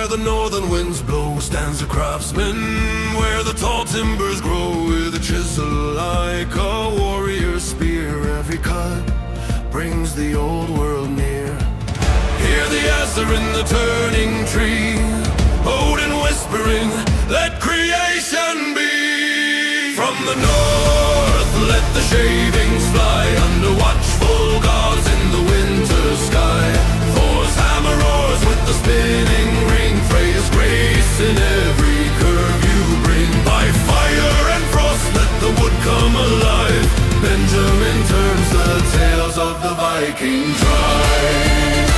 Where the northern winds blow stands a craftsman, where the tall timbers grow with a chisel like a warrior's spear. Every cut brings the old world near. Hear the Asher in the turning tree, Odin whispering, let creation be. From the north, let the shavings fly under watchful gods in the winter sky. Thor's hammer roars with the spinning ring, Freya's grace in every curve you bring. By fire and frost, let the wood come alive. Benjamin turns the tales of the Viking tribes.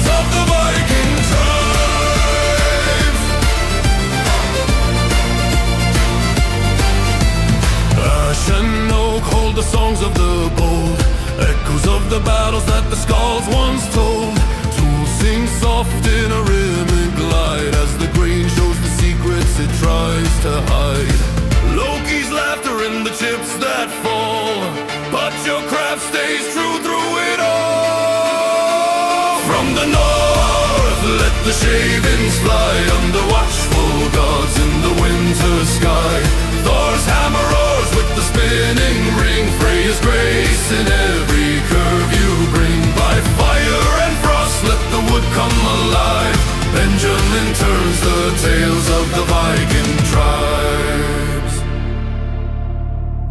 Of the Viking tribes. Ash and oak hold the songs of the bold, echoes of the battles that the skalds once told. Tools sing soft in a rhythmic glide as the grain shows the secrets it tries to hide. Loki's laughter in the chips that fall, but your craft stays true through it all. From the north, let the shavings fly under watchful gods in the winter sky. Thor's hammer roars with the spinning ring, Freya's grace in every curve you bring. By fire and frost, let the wood come alive. Benjamin turns the tales of the Viking tribes.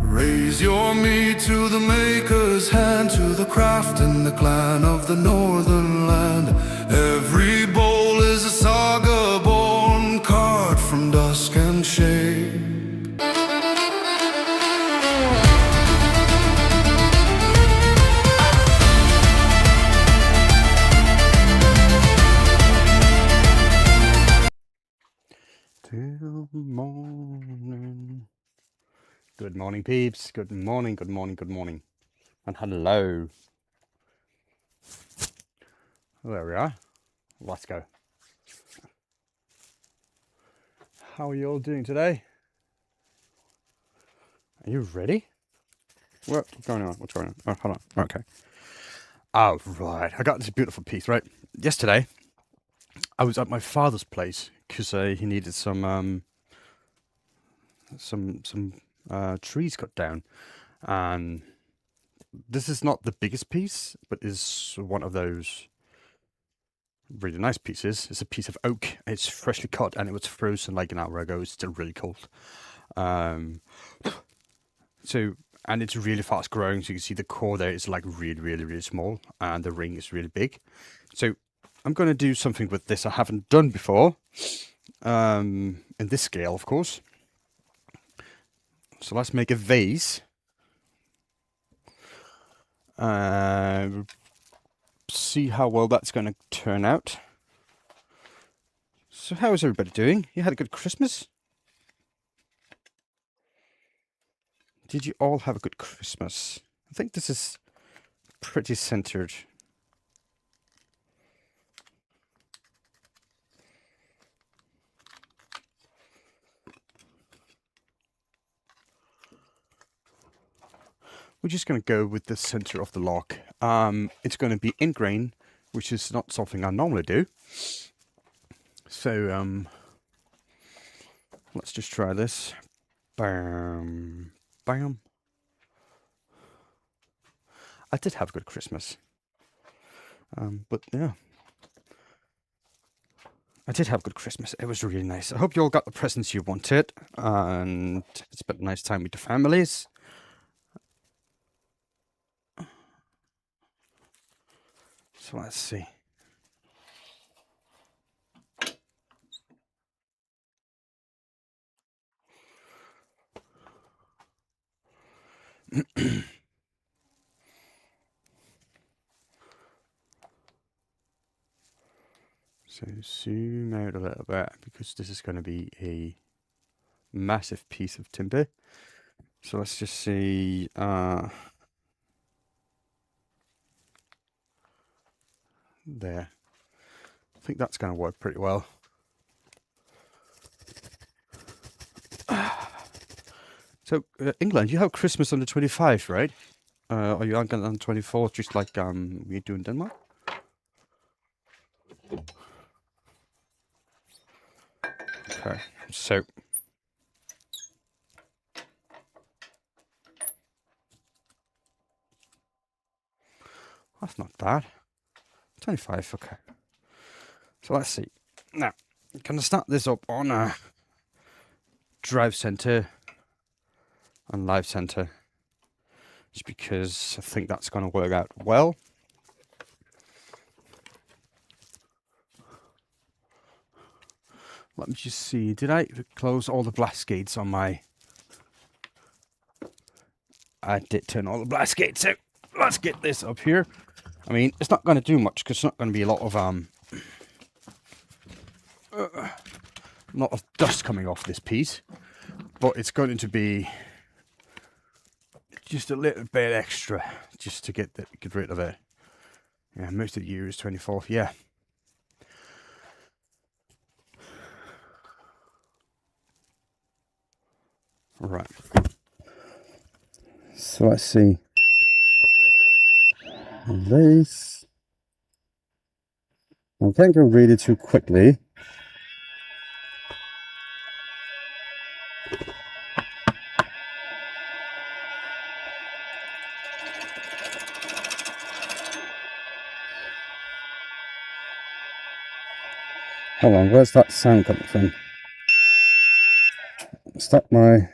Raise your meat to the maker's hand, to the craft and the clan of the northern land. Every bowl is a saga born, carved from dusk and shade. Till morning. Good morning, peeps. Good morning, good morning, good morning. And hello. There we are. Let's go. How are you all doing today? Are you ready? What's going on? What's going on? Oh, hold on. Okay. Oh, right. I got this beautiful piece, right? Yesterday, I was at my father's place because he needed some trees cut down, and this is not the biggest piece, but is one of those really nice pieces. It's a piece of oak. It's freshly cut, and it was frozen like an hour ago. It's still really cold. And it's really fast growing. So you can see the core there is like really, really, really small, and the ring is really big. So I'm going to do something with this I haven't done before, in this scale, of course. So let's make a vase. See how well that's going to turn out. So how is everybody doing? You had a good Christmas? Did you all have a good Christmas? I think this is pretty centered. We're just going to go with the center of the log. It's going to be in grain, which is not something I normally do. So let's just try this. Bam, bam. I did have a good Christmas. But yeah, I did have a good Christmas. It was really nice. I hope you all got the presents you wanted and spent a nice time with the families. So let's see. So zoom out a little bit because this is going to be a massive piece of timber. So let's just see. There. I think that's going to work pretty well. So, England, you have Christmas on the 25th, right? Or you on the 24th, just like we do in Denmark? Okay, so that's not bad. 25, okay. So let's see. Now, I'm going to start this up on a drive center and live center, just because I think that's going to work out well. Let me just see, did I close all the blast gates on my... I did turn all the blast gates out. Let's get this up here. I mean, it's not going to do much because it's not going to be a lot of dust coming off this piece, but it's going to be just a little bit extra just to get rid of it. Yeah, most of the year is 24th. Yeah. All right. So let's see. This. I can't go really too quickly. Hold on, where's that sound coming from? Stop my...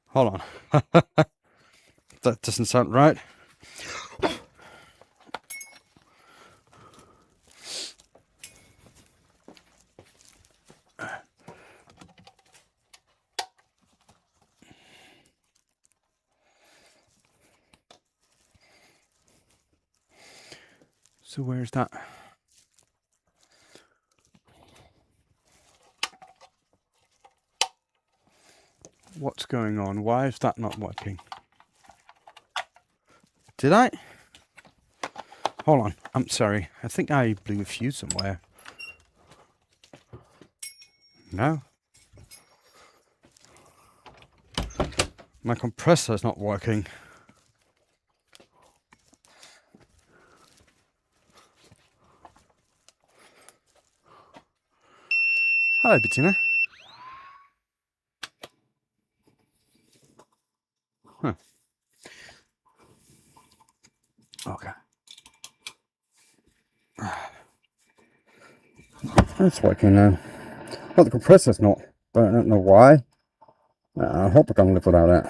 Hold on. That doesn't sound right. So where's that? What's going on? Why is that not working? Did I? Hold on. I'm sorry. I think I blew a fuse somewhere. No. My compressor's not working. Hello, Bettina. Huh. Okay. That's working now. Well, the compressor's not, but I don't know why. I hope I can live without it.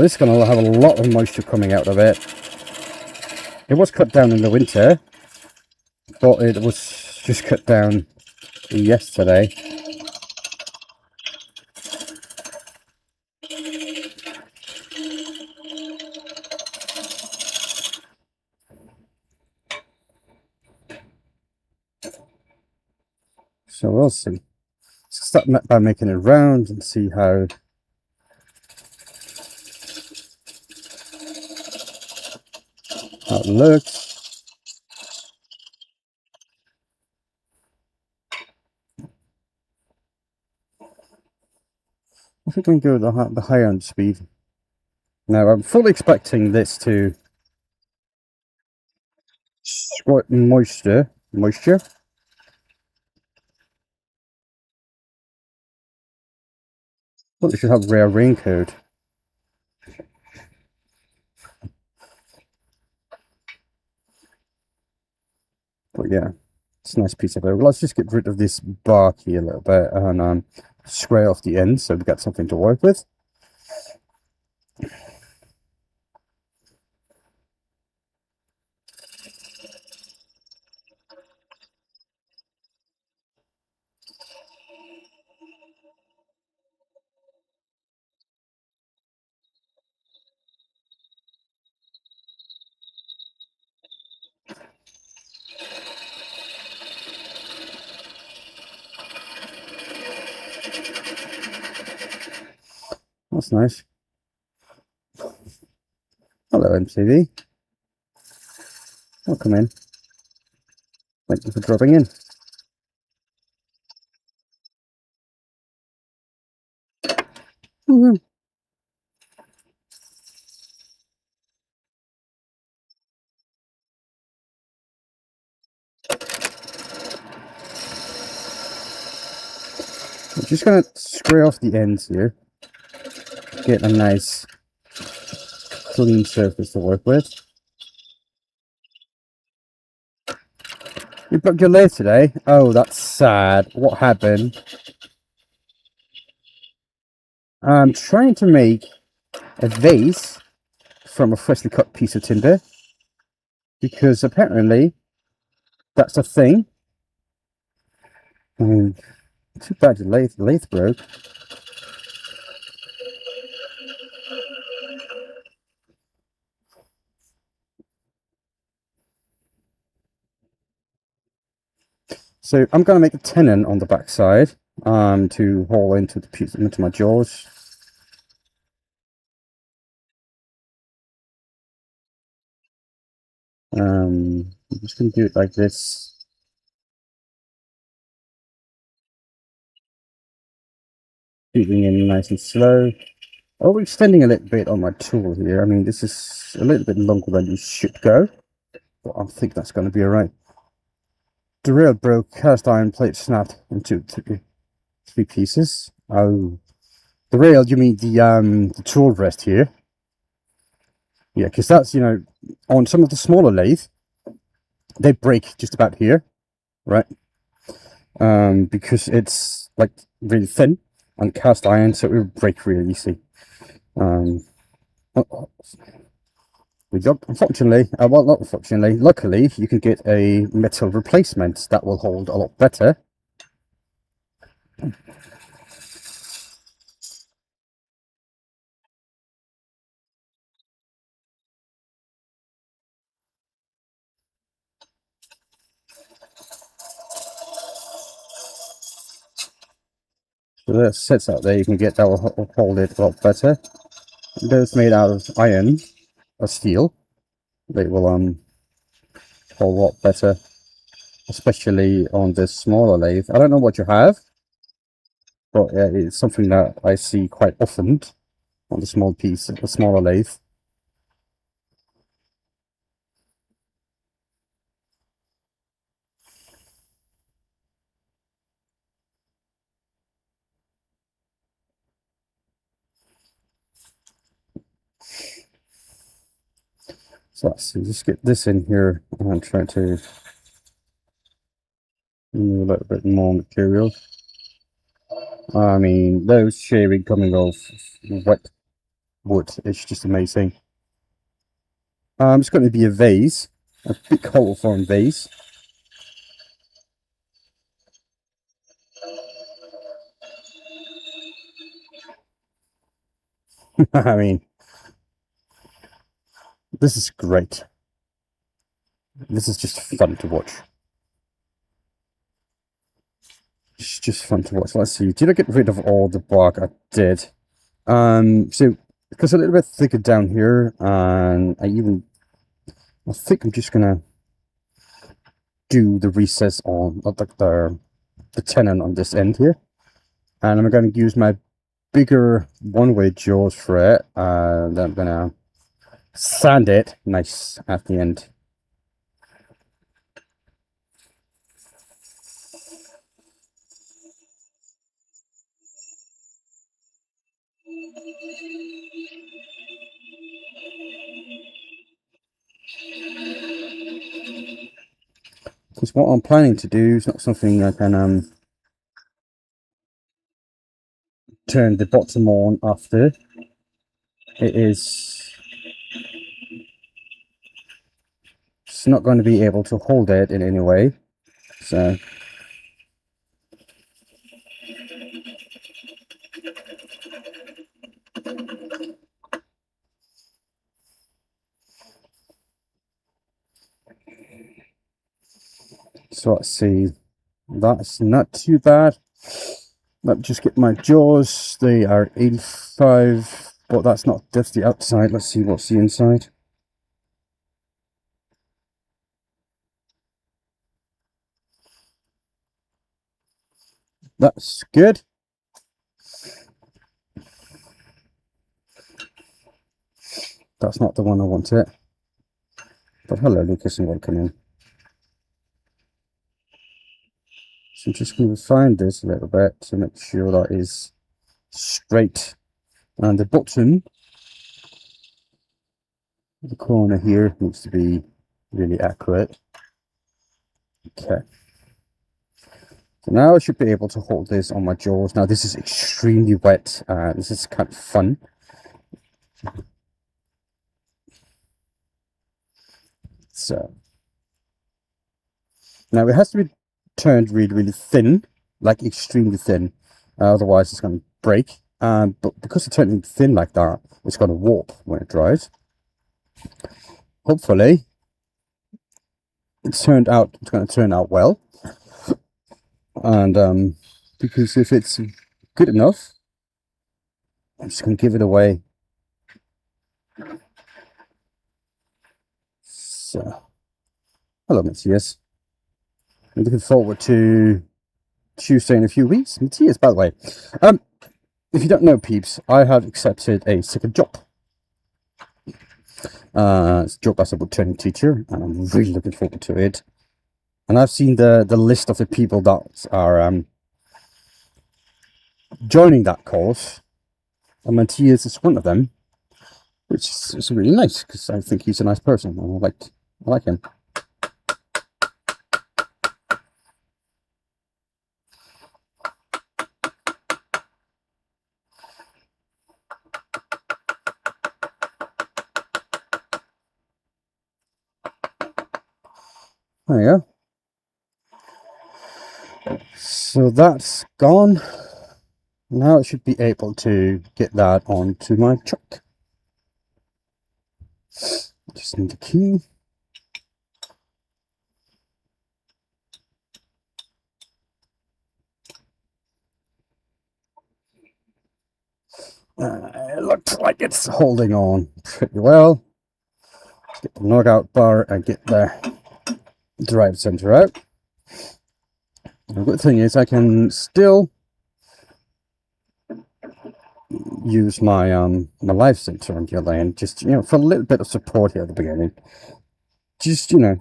This is going to have a lot of moisture coming out of it. It was cut down in the winter, but it was just cut down yesterday. So we'll see. Start by making it round and see how it looks. I think I'm going to go with the higher end speed. Now I'm fully expecting this to squirt moisture. But it should have rare raincoat. But yeah, it's a nice piece of it. Let's just get rid of this bark here a little bit and square off the end so we've got something to work with. That's nice. Hello, MCV. Welcome in. Thank you for dropping in. Woohoo. just going to square off the ends here. Get a nice clean surface to work with. You broke your lathe today? Oh, that's sad. What happened? I'm trying to make a vase from a freshly cut piece of timber, because apparently that's a thing. Too bad the lathe broke. So I'm going to make a tenon on the back side to haul into the piece into my jaws. I'm just going to do it like this. Shooting in nice and slow. Overextending a little bit on my tool here. I mean, this is a little bit longer than you should go, but I think that's going to be alright. The rail broke, cast iron plate snapped into three pieces. Oh, the rail, you mean the tool rest here? Yeah, because that's, you know, on some of the smaller lathe, they break just about here, right? Because it's like really thin and cast iron, so it will break really easy. Unfortunately, well, not unfortunately, luckily, you can get a metal replacement that will hold a lot better. So that sits out there, you can get that will hold it a lot better. Those made out of iron or steel, they will hold a lot better, especially on this smaller lathe. I don't know what you have, but it's something that I see quite often on the smaller lathe. So let's see, just get this in here and try to remove a little bit more material. I mean, those shaving coming off wet wood, it's just amazing. It's going to be a vase, a big hole form vase. I mean, this is great. This is just fun to watch. It's just fun to watch. Let's see. Did I get rid of all the bark? I did. So because a little bit thicker down here, and I think I'm just gonna do the recess on the tenon on this end here, and I'm going to use my bigger one-way jaws for it, and I'm gonna sand it nice at the end. Because what I'm planning to do is not something I can turn the bottom on after. It is it's not going to be able to hold it in any way. So let's see. That's not too bad. Let me just get my jaws. They are 85, but that's the outside. Let's see what's the inside. That's good. That's not the one I wanted. But hello, Lucas, and welcome in. So I'm just going to refine this a little bit to make sure that is straight. And the bottom, the corner here, needs to be really accurate. Okay. So now I should be able to hold this on my jaws. Now this is extremely wet. This is kind of fun. So now it has to be turned really, really thin, like extremely thin. Otherwise it's going to break. But because it's turning thin like that, it's going to warp when it dries. Hopefully it's going to turn out well. And because if it's good enough, I'm just going to give it away. So, hello, Matthias. I'm looking forward to Tuesday in a few weeks. Matthias, by the way, if you don't know, peeps, I have accepted a second job. It's a job as a woodturning teacher, and I'm really looking forward to it. And I've seen the list of the people that are joining that course, and Matthias is one of them, which is really nice because I think he's a nice person, and I like him. There you go. So that's gone. Now I should be able to get that onto my truck. Just need the key. It looks like it's holding on pretty well. Let's get the knockout bar and get the drive center out. The good thing is I can still use my my live center on the other end, just for a little bit of support here at the beginning, just to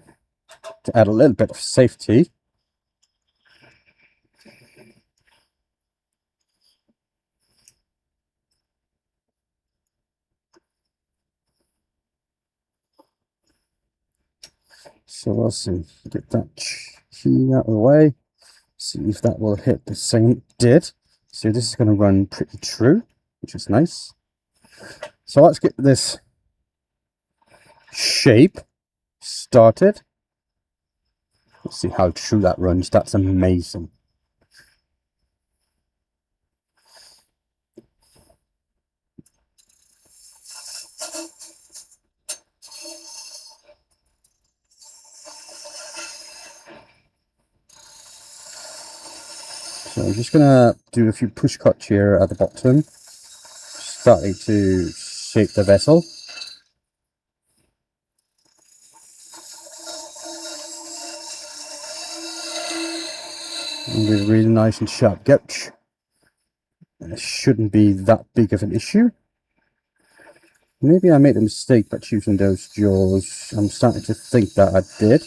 add a little bit of safety. So we'll see. Get that key out of the way. See if that will hit the same it did. So this is going to run pretty true, which is nice. So let's get this shape started. Let's see how true that runs. That's amazing. So I'm just going to do a few push cuts here at the bottom, starting to shape the vessel. And with a really nice and sharp gouge. It shouldn't be that big of an issue. Maybe I made a mistake by choosing those jaws. I'm starting to think that I did.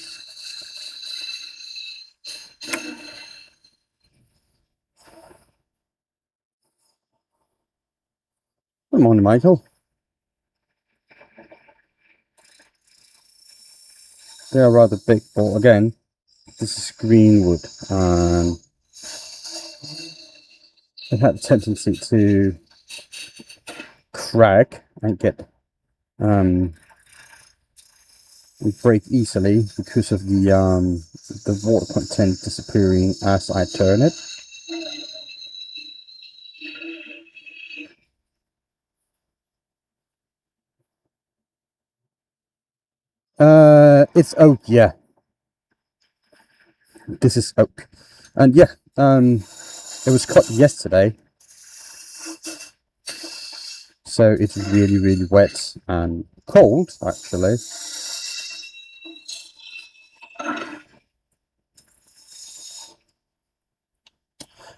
Good morning, Michael. They are rather big, but again, this is green wood, and it had a tendency to crack and get break easily because of the water content disappearing as I turn it. It's oak, yeah. This is oak, and yeah, it was cut yesterday, so it's really, really wet and cold actually.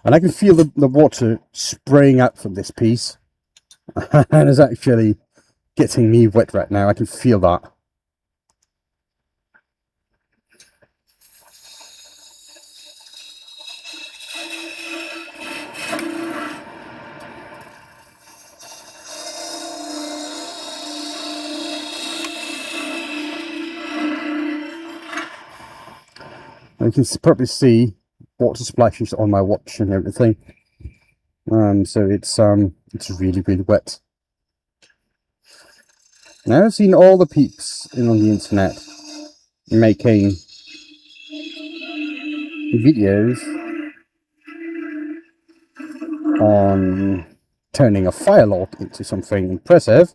And I can feel the water spraying out from this piece, and it's actually getting me wet right now. I can feel that. And you can probably see water splashes on my watch and everything. So it's really, really wet. Now I've seen all the peeps on the internet making videos on turning a firelog into something impressive,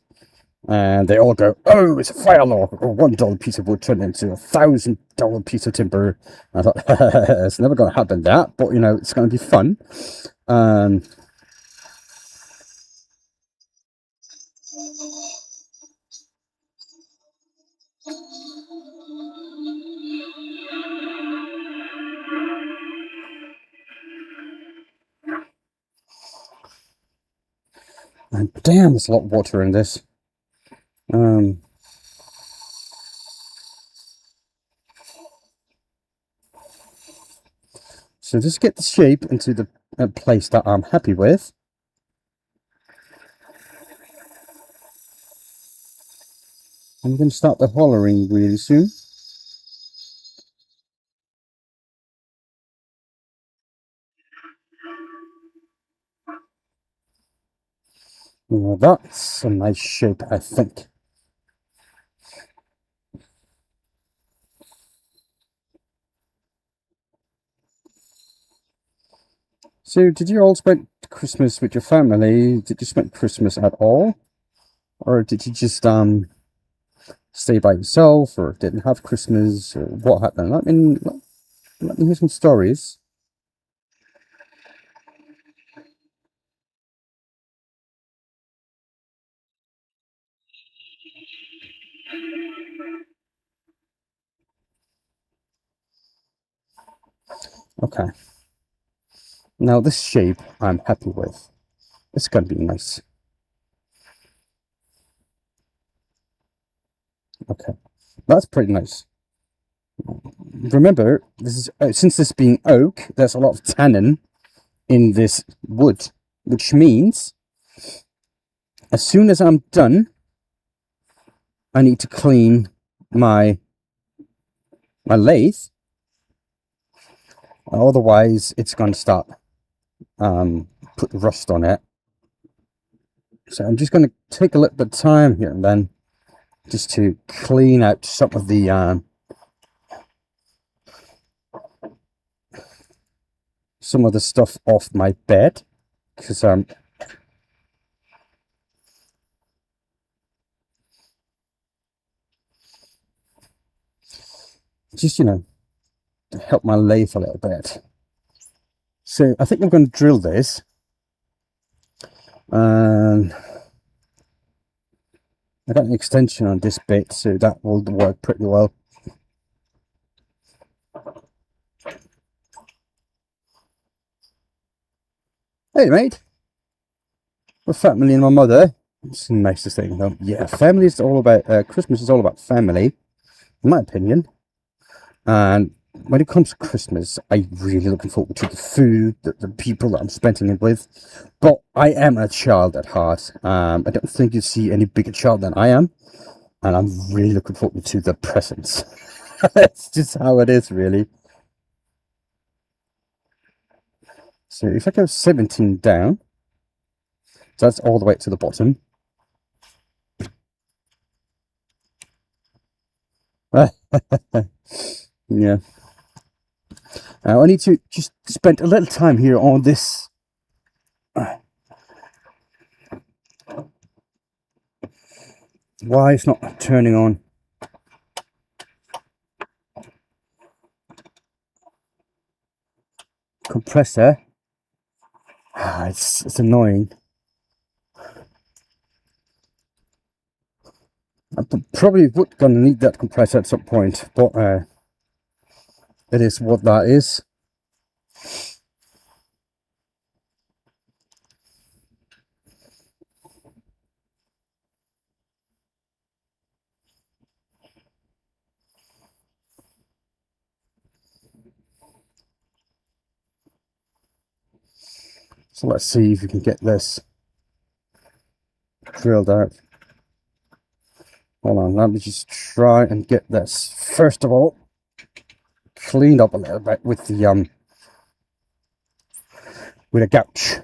and they all go, "Oh, it's a firelog! A $1 piece of wood turned into a $1,000 piece of timber." And I thought, it's never going to happen that, but you know, it's going to be fun. And damn, there's a lot of water in this. So just get the shape into the place that I'm happy with. I'm going to start the hollering really soon. Well, that's a nice shape, I think. So, did you all spend Christmas with your family? Did you spend Christmas at all? Or did you just stay by yourself, or didn't have Christmas, or what happened? Let me hear some stories. Okay. Now this shape I'm happy with. It's gonna be nice. Okay, that's pretty nice. Remember, this is since this being oak, there's a lot of tannin in this wood, which means as soon as I'm done, I need to clean my lathe. Otherwise, it's going to start put rust on it. So I'm just going to take a little bit of time here and then just to clean out some of the stuff off my bed, because just, you know, to help my lathe a little bit. So I think I'm going to drill this, and I got an extension on this bit, so that will work pretty well. Hey mate, we're family and my mother. It's the nicest thing though. Yeah, family is all about, Christmas is all about family, in my opinion. And when it comes to Christmas, I'm really looking forward to the food, the people that I'm spending it with. But I am a child at heart. I don't think you see any bigger child than I am. And I'm really looking forward to the presents. It's just how it is, really. So if I go 17 down, so that's all the way to the bottom. Yeah. I need to just spend a little time here on this. Why it's not turning on? Compressor. It's annoying. I'm probably gonna need that compressor at some point, but it is what that is. So let's see if we can get this drilled out. Hold on, let me just try and get this. First of all, cleaned up a little bit with the with a gouge.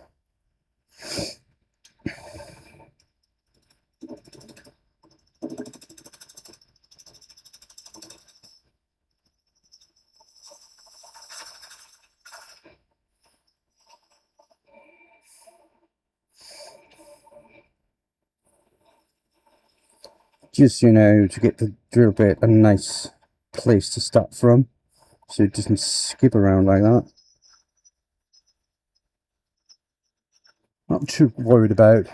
Just, you know, to get the drill bit a nice place to start from, so it doesn't skip around like that. Not too worried about.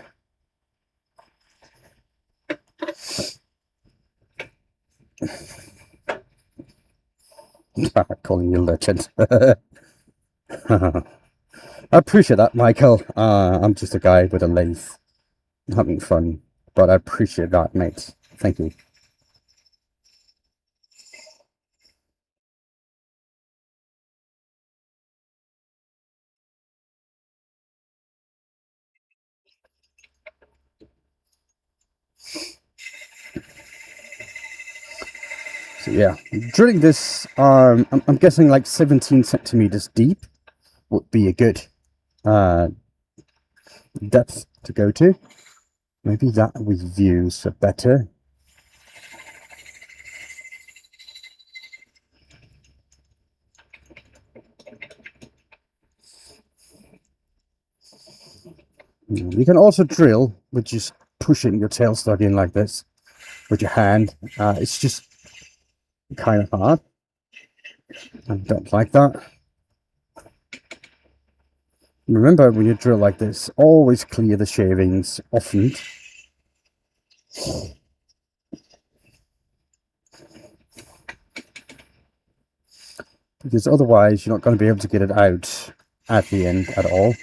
Calling you legend. I appreciate that, Michael. I'm just a guy with a lathe, having fun, but I appreciate that, mate. Thank you. So yeah, drilling this, I'm guessing like 17 centimeters deep would be a good depth to go to. Maybe that with views are better. You can also drill with just pushing your tailstock in like this with your hand. It's just kind of hard. I don't like that. Remember, when you drill like this, always clear the shavings often. Because otherwise you're not going to be able to get it out at the end at all.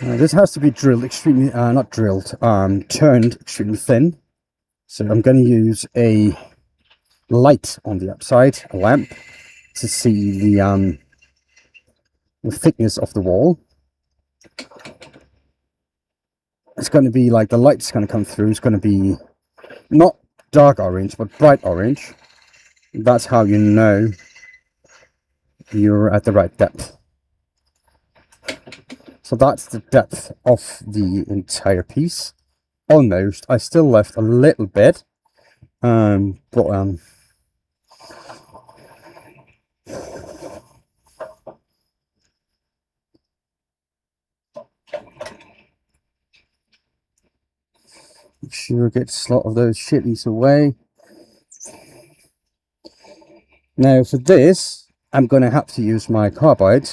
This has to be drilled extremely, not drilled, turned extremely thin. So I'm going to use a light on the upside, a lamp, to see the thickness of the wall. It's going to be like the light's going to come through. It's going to be not dark orange, but bright orange. That's how you know you're at the right depth. So that's the depth of the entire piece. Almost. I still left a little bit, but make sure I get a lot of those shitties away. Now for this, I'm going to have to use my carbide,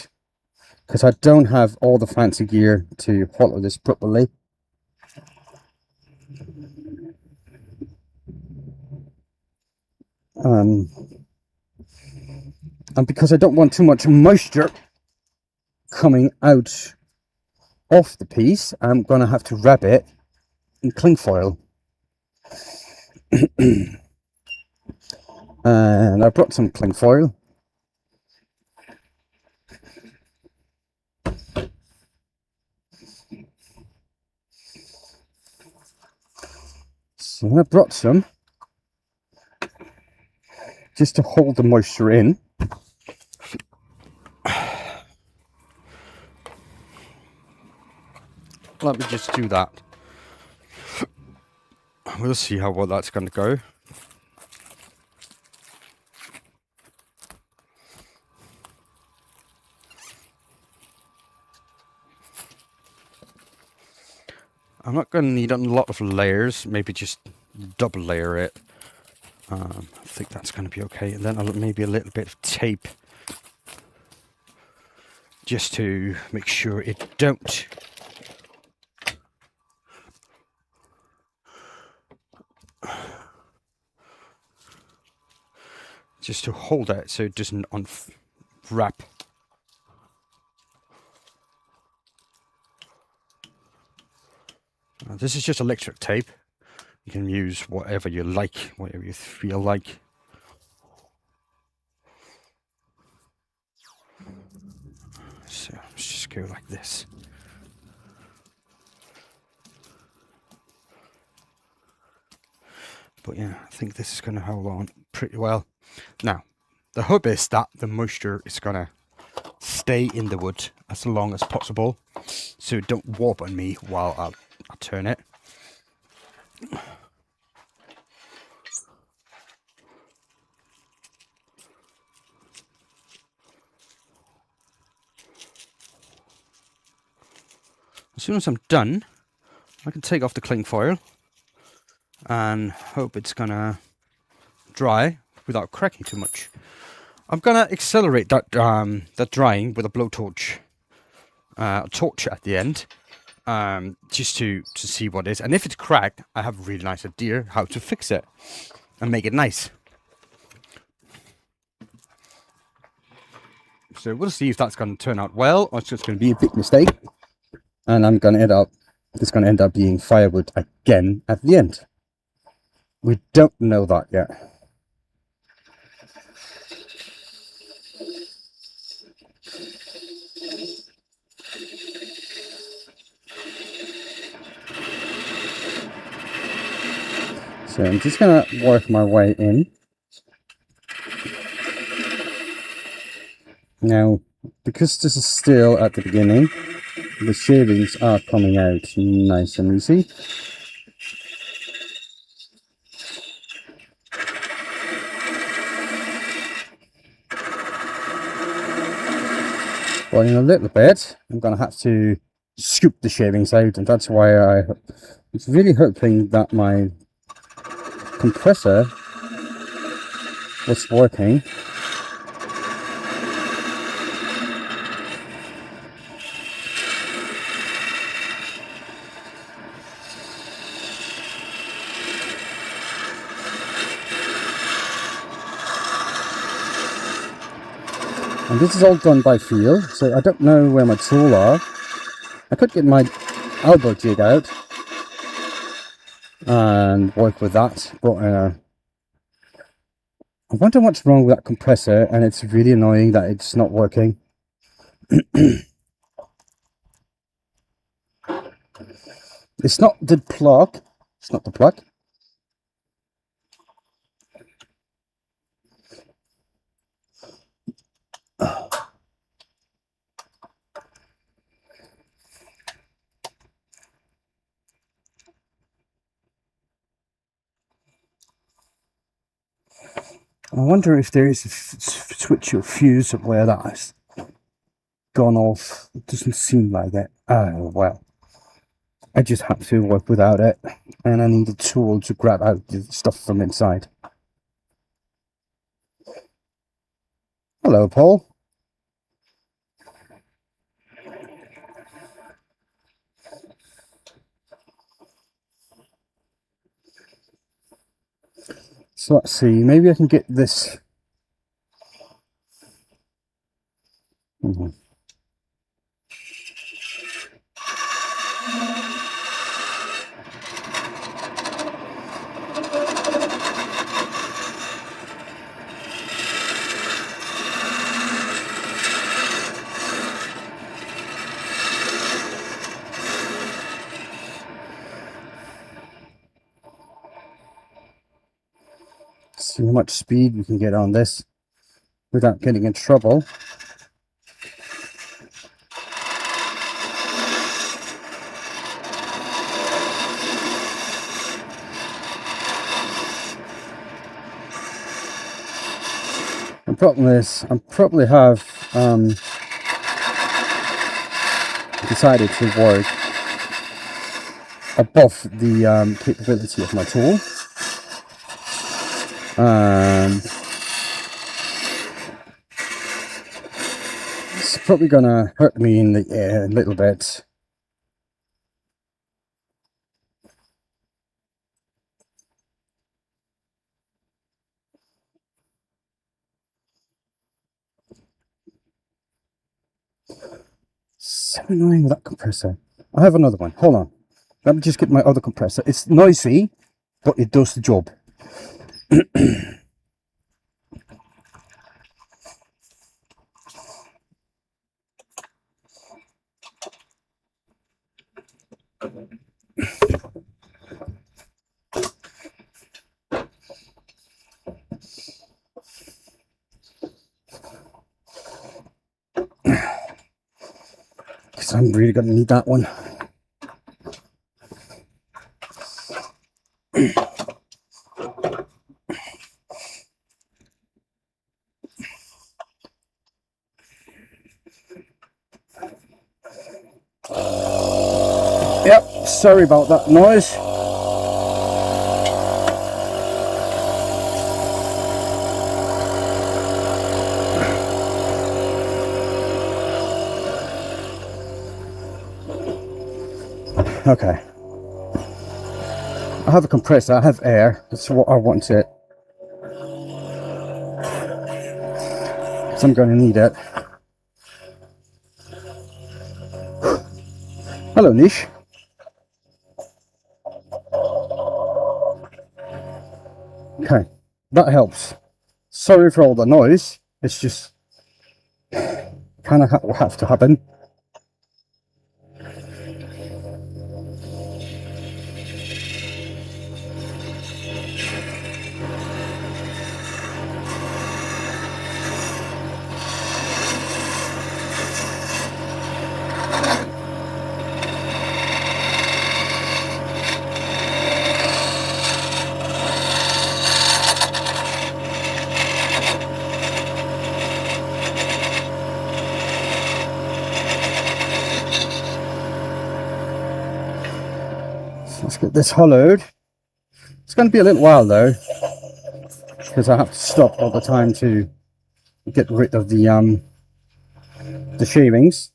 because I don't have all the fancy gear to follow this properly. And because I don't want too much moisture coming out of the piece, I'm going to have to wrap it in cling foil. And I brought some cling foil. So I brought some just to hold the moisture in. Let me just do that. We'll see how well that's going to go. I'm not going to need a lot of layers, maybe just double layer it. I think that's going to be okay. And then maybe a little bit of tape, just to make sure it don't just to hold it so it doesn't unwrap. This is just electric tape. You can use whatever you like, whatever you feel like. So let's just go like this. But yeah, I think this is going to hold on pretty well. Now, the hope is that the moisture is going to stay in the wood as long as possible, so it don't warp on me while I turn it. As soon as I'm done, I can take off the cling foil and hope it's gonna dry without cracking too much. I'm gonna accelerate that that drying with a blowtorch, torch at the end, just to see what it is. And if it's cracked, I have a really nice idea how to fix it and make it nice. So we'll see if that's going to turn out well, or it's just going to be a big mistake. And it's going to end up being firewood again at the end. We don't know that yet. So I'm just going to work my way in. Now, because this is still at the beginning, the shavings are coming out nice and easy. But in a little bit, I'm going to have to scoop the shavings out, and that's why I was really hoping that my compressor was working. And this is all done by feel, so I don't know where my tool are. I could get my elbow jig out and work with that, but I wonder what's wrong with that compressor, and it's really annoying that it's not working. It's not the plug. It's not the plug. I wonder if there is a switch or fuse of where that has gone off. It doesn't seem like it. Oh, well. I just have to work without it. And I need a tool to grab out the stuff from inside. Hello, Paul. So let's see, maybe I can get this. See how much speed we can get on this without getting in trouble. The problem is, I probably have decided to work above the capability of my tool. And it's probably gonna hurt me in the air a little bit. So annoying with that compressor. I have another one. Hold on. Let me just get my other compressor. It's noisy, but it does the job. because I'm really going to need that one. Yep, sorry about that noise. Okay. I have a compressor, I have air, that's what I want it. So I'm going to need it. Hello, Niche. Okay, that helps. Sorry for all the noise, it's just kind of have to happen. Let's get this hollowed. It's going to be a little while though, because I have to stop all the time to get rid of the shavings.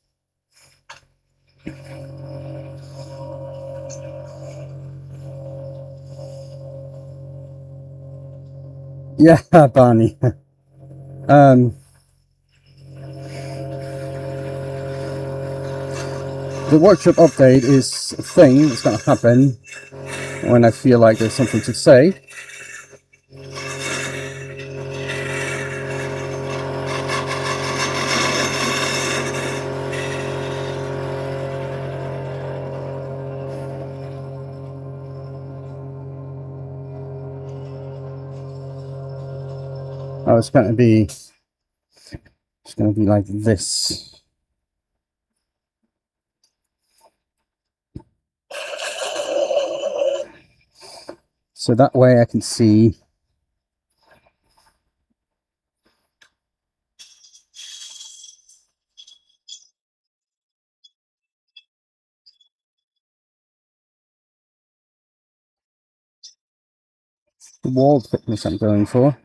Yeah, Barney. The workshop update is a thing that's going to happen when I feel like there's something to say. Oh, it's going to be like this. So that way I can see the wall thickness I'm going for.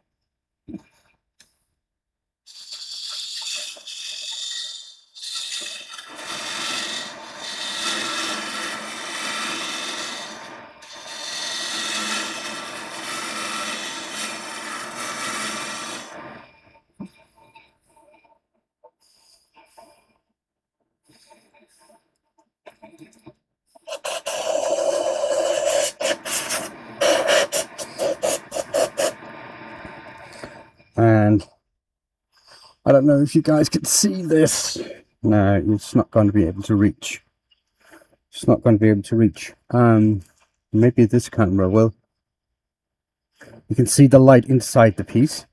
And I don't know if you guys can see this. No, it's not going to be able to reach. It's not going to be able to reach. Maybe this camera will. You can see the light inside the piece.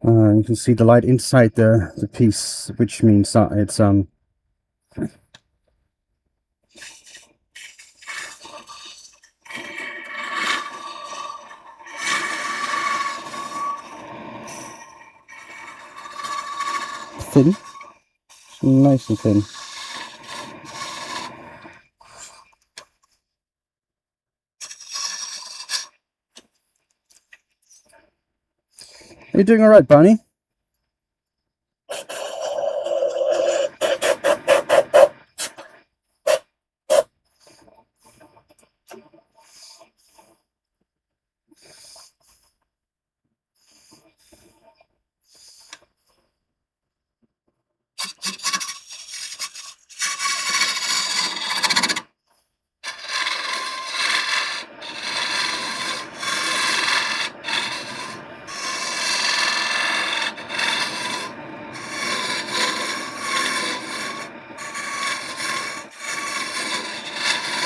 You can see the light inside the piece, which means that it's thin. It's nice and thin. Are you doing all right, Barney?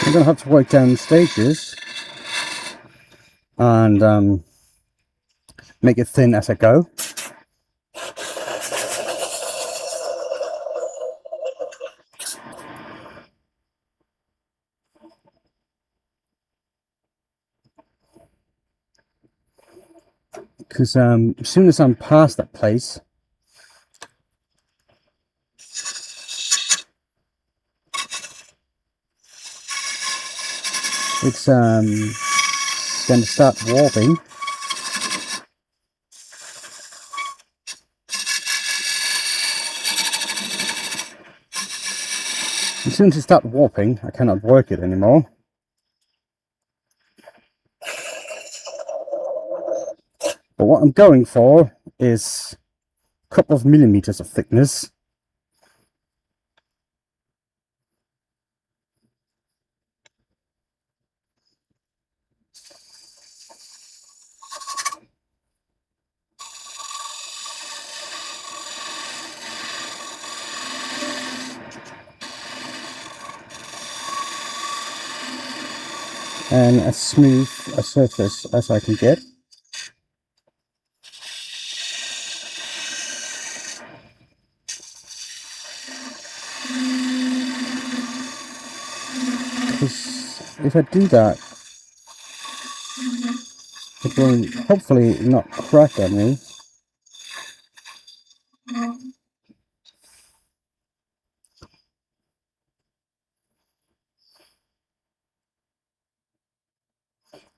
I'm going to have to work down the stages and make it thin as I go. because as soon as I'm past that place, it's going to start warping. As soon as it starts warping, I cannot work it anymore. But what I'm going for is a couple of millimeters of thickness. And as smooth a surface as I can get. Because if I do that, it will hopefully not crack on me.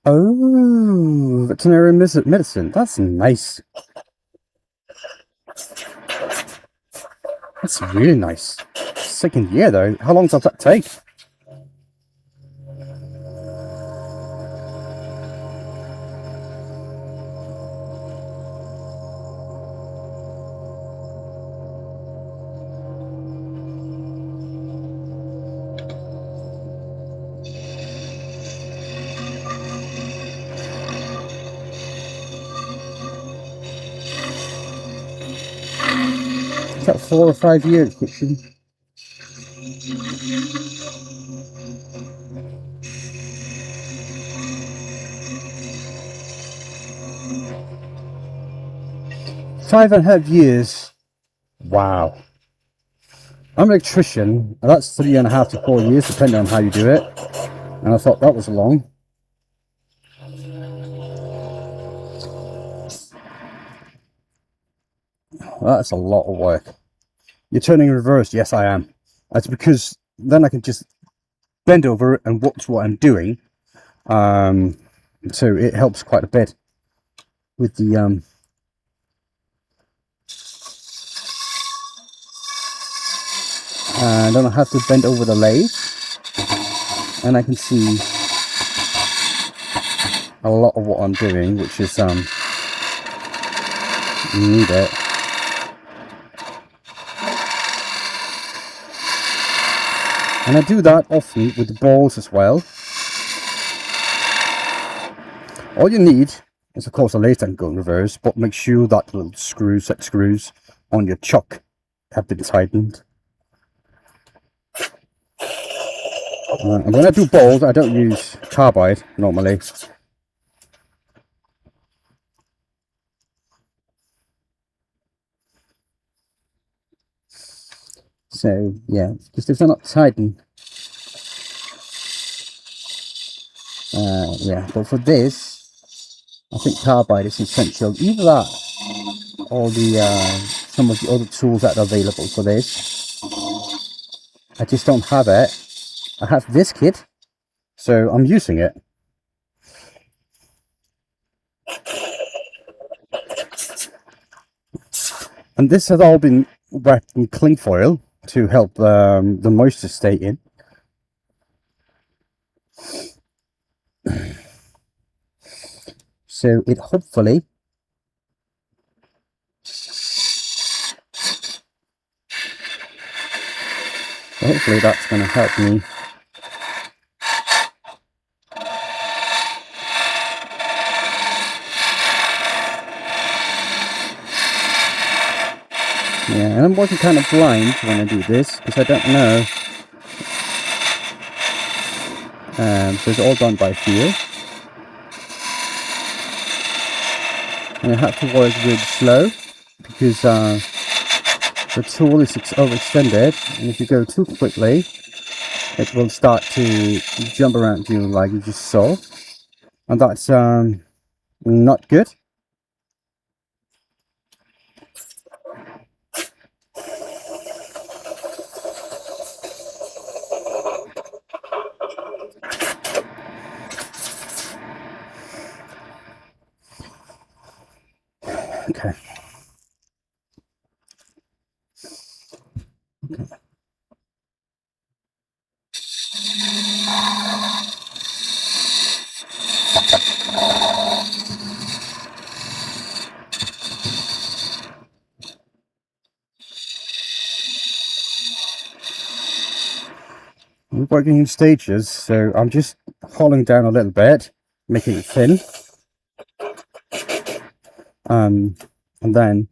Oh, veterinary medicine. That's nice. That's really nice. Second year though. How long does that take? Is that 4 or 5 years, Kitchen? 5.5 years. Wow. I'm an electrician, and that's 3.5 to 4 years, depending on how you do it. And I thought that was long. That's a lot of work. You're turning in reverse. Yes, I am. That's because then I can just bend over and watch what I'm doing. So it helps quite a bit with the and then I have to bend over the lathe, and I can see a lot of what I'm doing, which is you need it. And I do that often with the balls as well. All you need is, of course, a lathe that can go in reverse, but make sure that the little screws, set screws on your chuck have been tightened. And when I do balls, I don't use carbide normally. So yeah, because if they're not tightened, yeah. But for this, I think carbide is essential. Either that, or the some of the other tools that are available for this. I just don't have it. I have this kit, so I'm using it. And this has all been wrapped in cling foil to help the moisture stay in. So it hopefully that's going to help me. Yeah, and I'm working kind of blind when I do this because I don't know. So it's all done by feel. And I have to work really slow because the tool is overextended, and if you go too quickly, it will start to jump around you like you just saw, and that's not good. Okay. We're working in stages, so I'm just hollowing down a little bit, making it thin, and then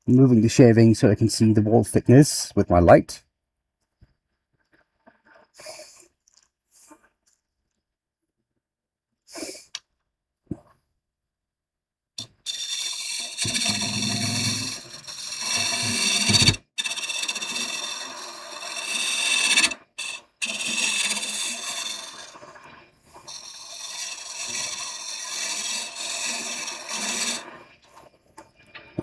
moving the shaving so I can see the wall thickness with my light.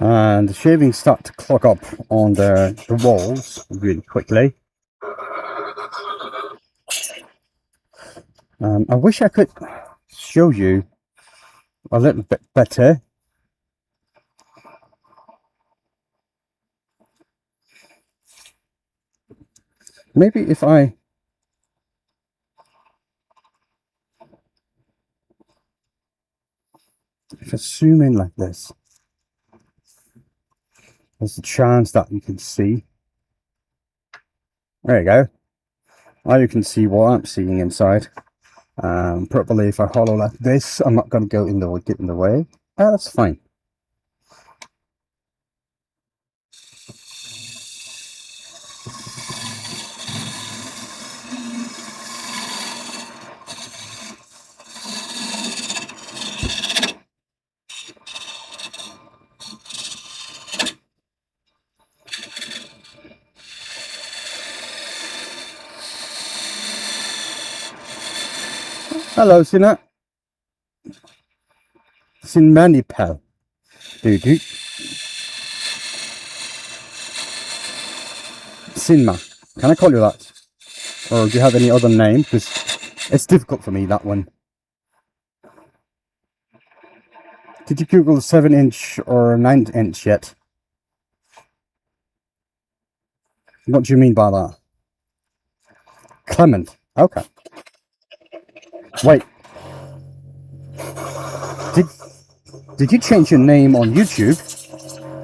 And the shavings start to clog up on the walls really quickly. I wish I could show you a little bit better. Maybe if I zoom in like this, there's a chance that you can see. There you go. Now you can see what I'm seeing inside. Probably if I hollow like this, I'm not going to get in the way. That's fine. Hello, Sinna. Sinmanipel. Dude. Sinma. Can I call you that? Or do you have any other name? Because it's difficult for me, that one. Did you Google 7-inch or 9-inch yet? What do you mean by that? Clement. Okay. Wait. Did you change your name on YouTube?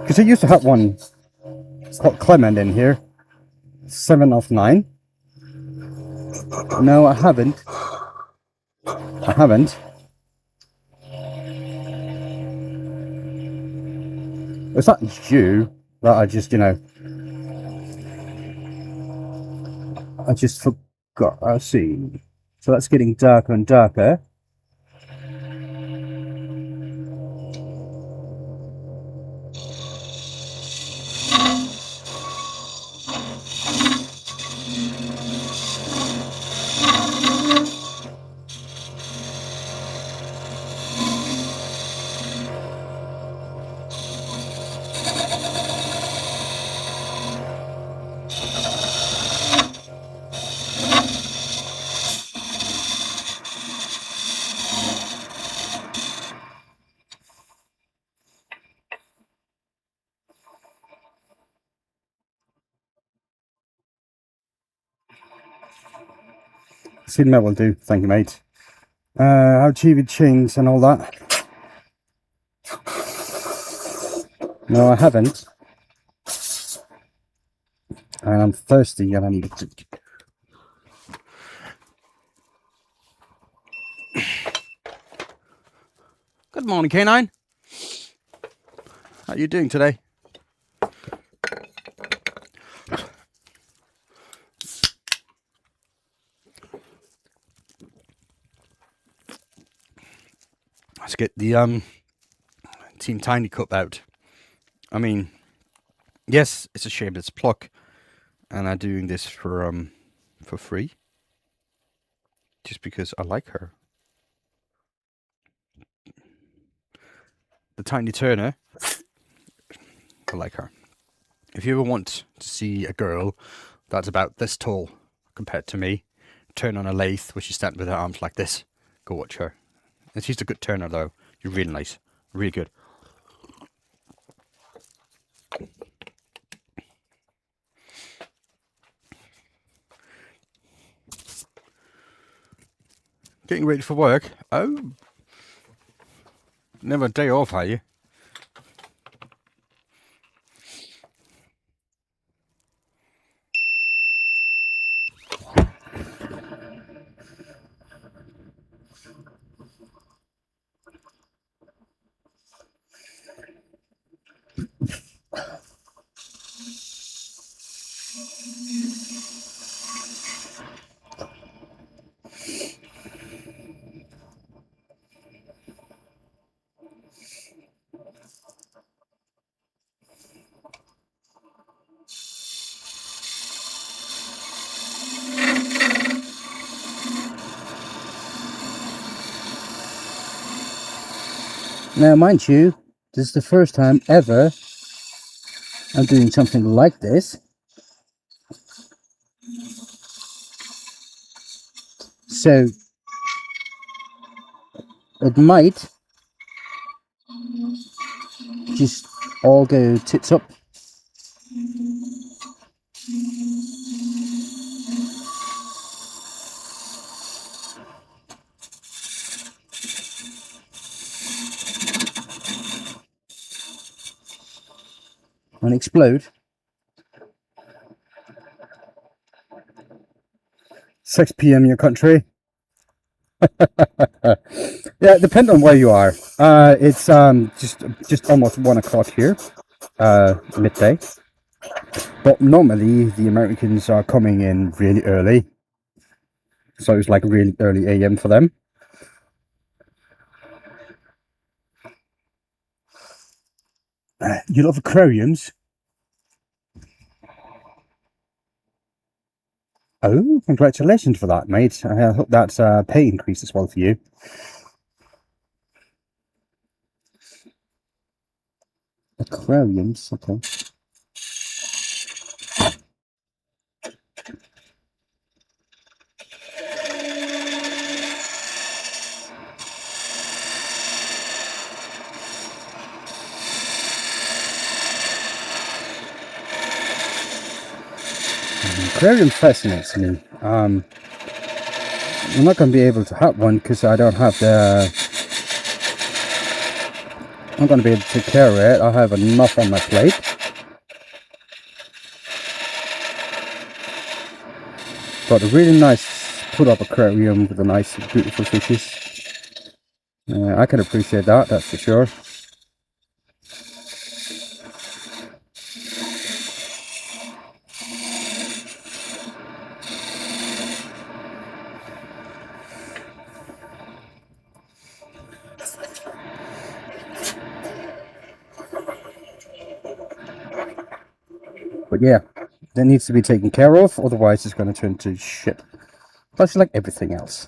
Because I used to have one called Clement in here. 7 of 9. No, I haven't. It's not you that I just, I just forgot. I see. So that's getting darker and darker. Cinema will do. Thank you, mate. How TV chains and all that? No, I haven't. And I'm thirsty and I'm... Good morning, Canine. How are you doing today? Let's get the Team Tiny cup out. I mean, yes, it's a shame it's Pluck, and I'm doing this for free, just because I like her. The Tiny Turner, I like her. If you ever want to see a girl that's about this tall compared to me, turn on a lathe where she stands with her arms like this, go watch her. And she's a good turner though. You're really nice, really good. Getting ready for work. Oh, never a day off, are you? Now, mind you, this is the first time ever I'm doing something like this. So it might just all go tits up. And explode. 6 p.m. your country. Yeah, depending on where you are. It's just almost 1 o'clock here, midday. But normally the Americans are coming in really early, so it's like really early AM for them. You love aquariums? Oh, congratulations for that, mate. I hope that's a pay increase as well for you. Aquariums, okay. Aquarium fascinates me. I'm not going to be able to have one because I don't have the... I'm not going to be able to take care of it. I have enough on my plate. But a really nice put-up aquarium with a nice, beautiful fishes. I can appreciate that, that's for sure. But yeah, that needs to be taken care of, otherwise it's going to turn to shit. That's like everything else.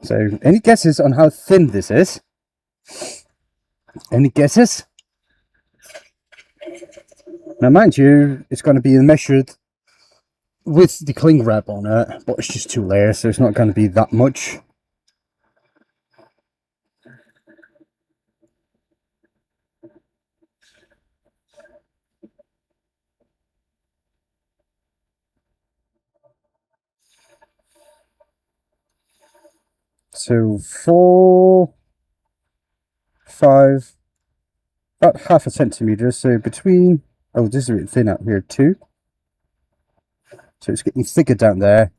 So, any guesses on how thin this is? Any guesses? Now, mind you, it's going to be measured with the cling wrap on it, but it's just 2 layers, so it's not going to be that much. So 4, 5, about half a centimetre, so between, oh, this is a bit thin out here too. So it's getting thicker down there.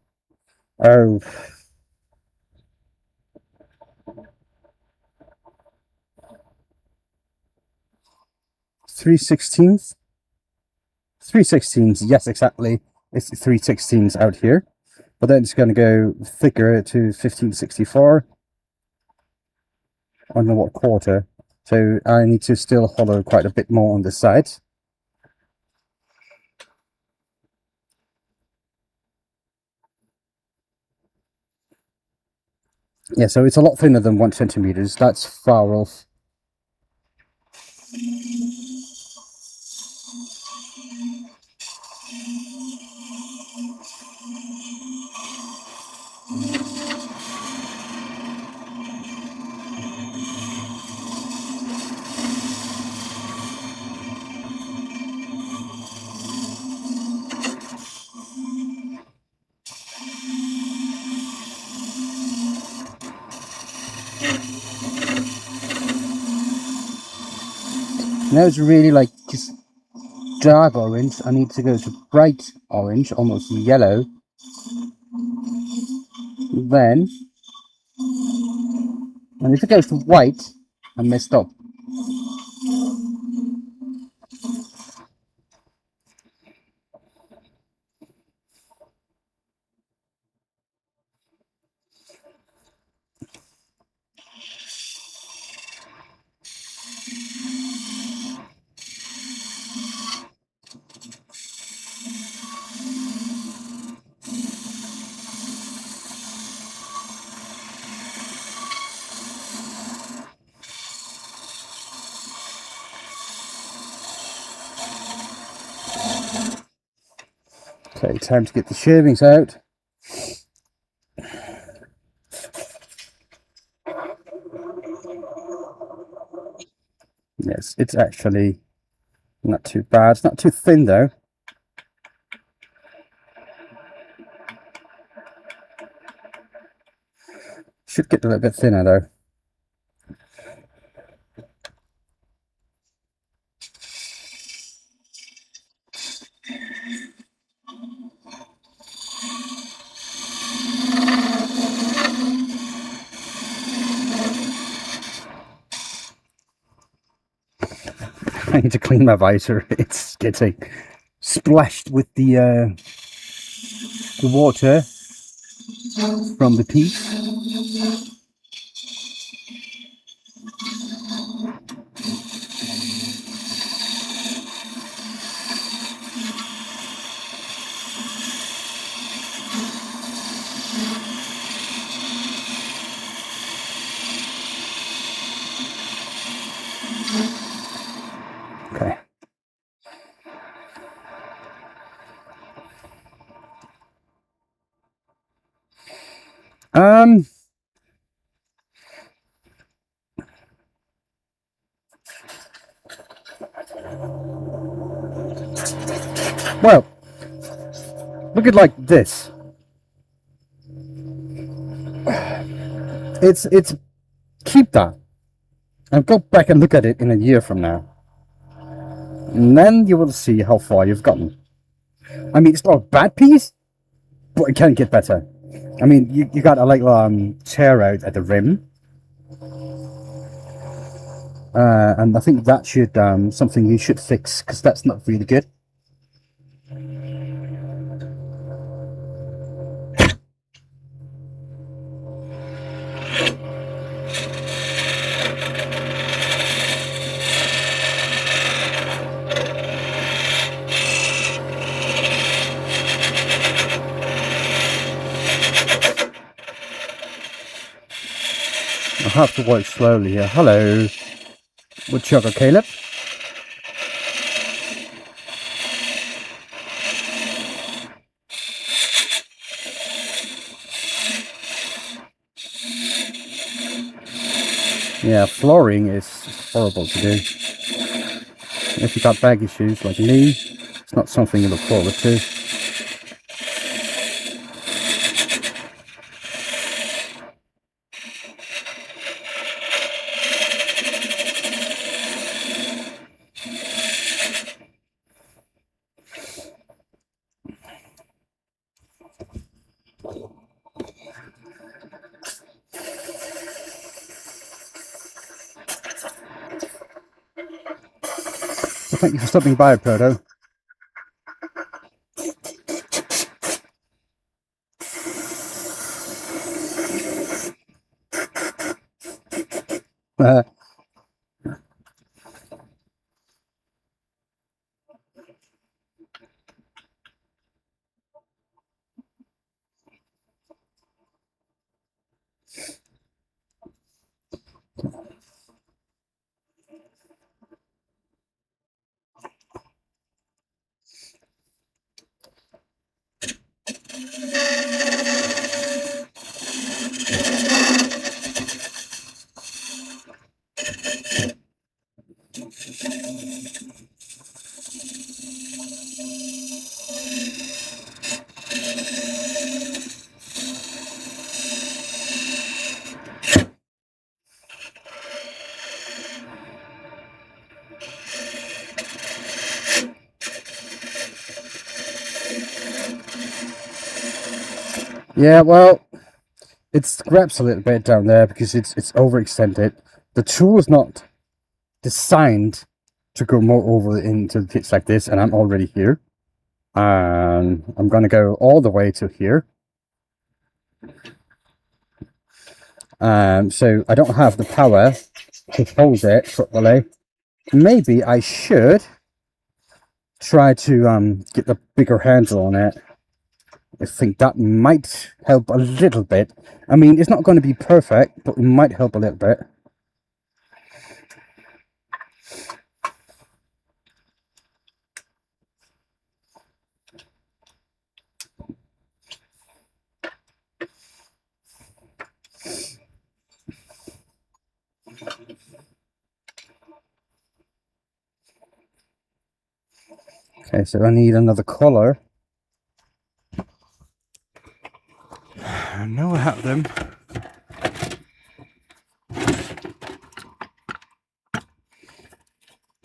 Oh, 3/16. 3/16, yes, exactly. It's 3/16 out here. But then it's going to go thicker to 15/64 on the 1/4. So I need to still hollow quite a bit more on this side. Yeah, so it's a lot thinner than 1 centimeters. That's far off. Now it's really like just dark orange. I need to go to bright orange, almost yellow. Then, and if it goes to white, I messed up. Okay, time to get the shavings out. Yes, it's actually not too bad. It's not too thin though. Should get a little bit thinner though. I need to clean my visor. It's getting splashed with the water from the piece. Okay. Um. Well, look at like this. It's keep that and go back and look at it in a year from now, and then you will see how far you've gotten. I mean, it's not a bad piece, but it can get better. I mean, you got a like tear out at the rim, and I think that should something you should fix because that's not really good. I have to work slowly here. Hello, woodchucker Caleb. Yeah, flooring is horrible to do. If you got baggy shoes like me, it's not something you look forward to. So thank you for stopping by, Proto. Yeah, well, it scraps a little bit down there because it's overextended. The tool is not designed to go more over into the pits like this, and I'm already here. I'm gonna go all the way to here. So I don't have the power to hold it properly. Maybe I should try to get the bigger handle on it. I think that might help a little bit. I mean, it's not going to be perfect, but it might help a little bit. Okay, so I need another collar. I know I have them.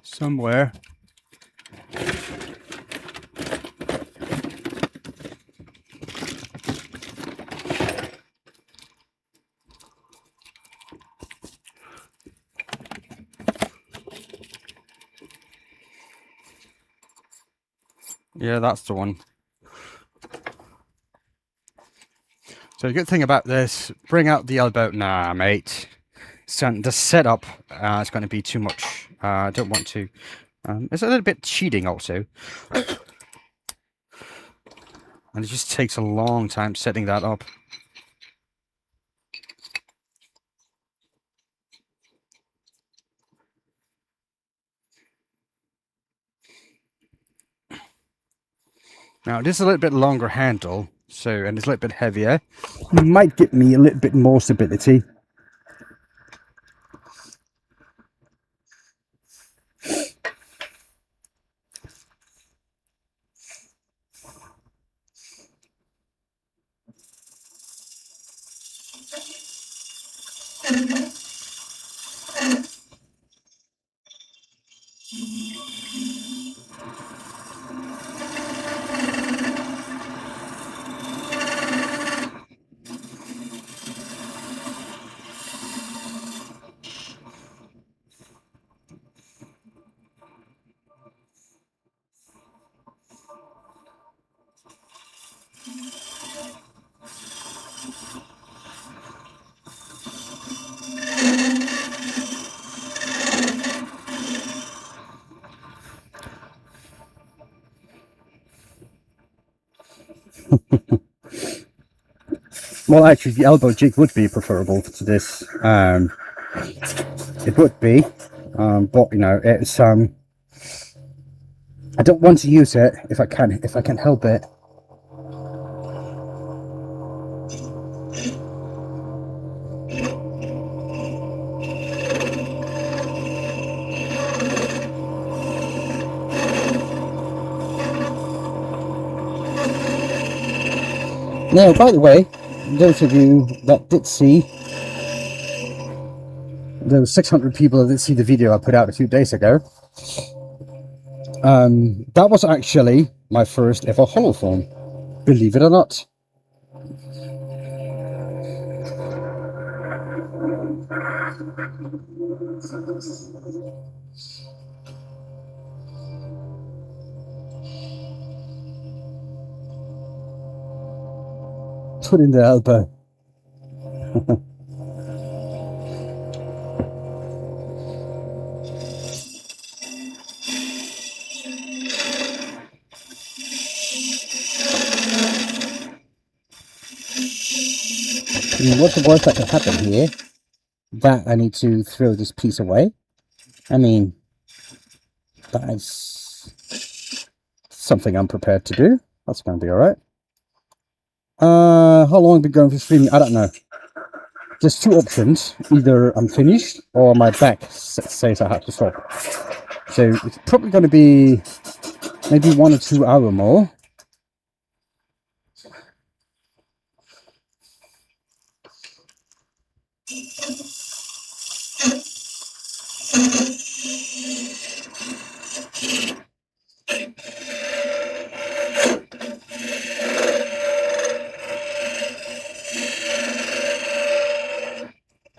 Somewhere. Yeah, that's the one. So the good thing about this, bring out the elbow. Nah, mate. So the setup is going to be too much. I don't want to. It's a little bit cheating also. And it just takes a long time setting that up. Now, this is a little bit longer handle, so, and it's a little bit heavier. Might give me a little bit more stability. Well, actually, the elbow jig would be preferable to this. It would be, but you know, it's I don't want to use it if I can help it. Now, by the way, those of you that did see, those 600 people that did see the video I put out a few days ago, that was actually my first ever holophone, believe it or not. Put in the elbow. I mean, what's the worst that can happen here? That I need to throw this piece away. I mean, that is something I'm prepared to do. That's going to be alright. How long have I been going for streaming? I don't know. There's two options. Either I'm finished or my back says I have to stop. So it's probably going to be maybe 1 or 2 hours more.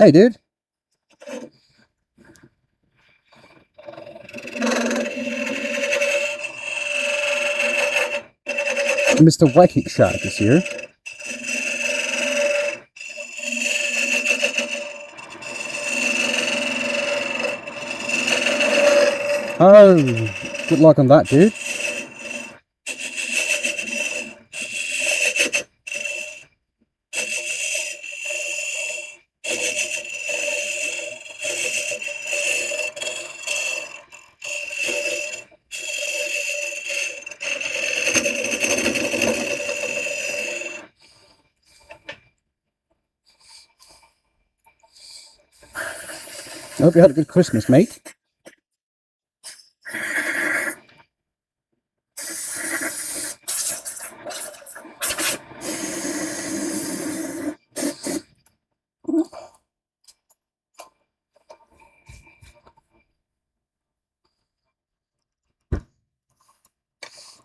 Hey, dude. Mr. Wacky Shark is here. Oh, good luck on that, dude. I hope you had a good Christmas, mate.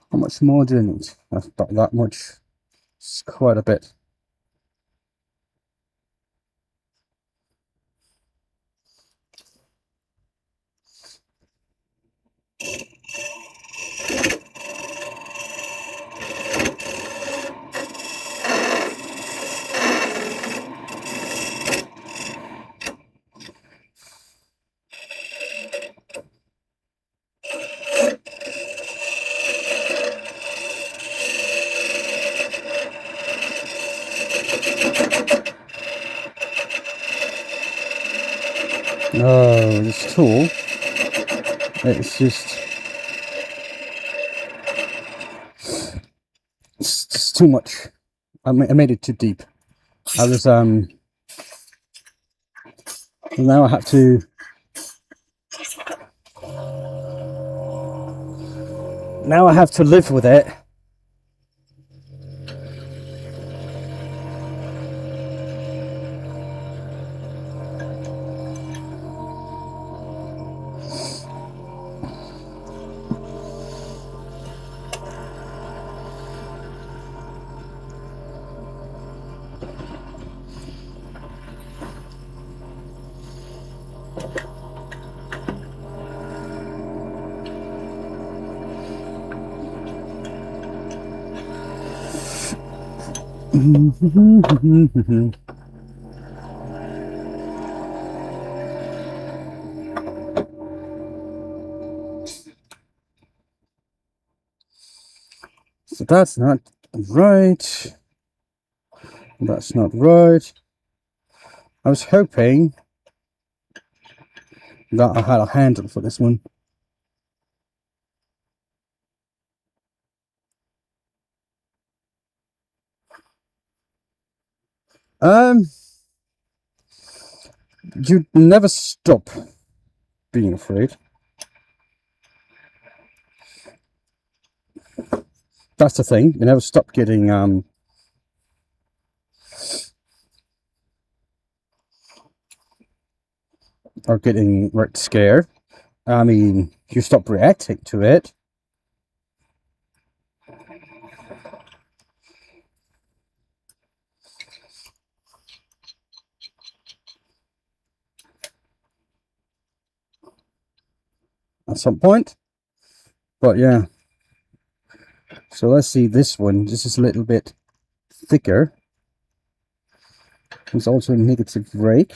How much more do I need? That's not that much. It's quite a bit. Oh, this tool. It's just too much. I made it too deep. I was now I have to live with it. So that's not right. That's not right. I was hoping that I had a handle for this one. You never stop being afraid. That's the thing. You never stop getting or getting right scared. I mean, you stop reacting to it. At some point. But yeah. So let's see this one. This is a little bit thicker. It's also a negative rake.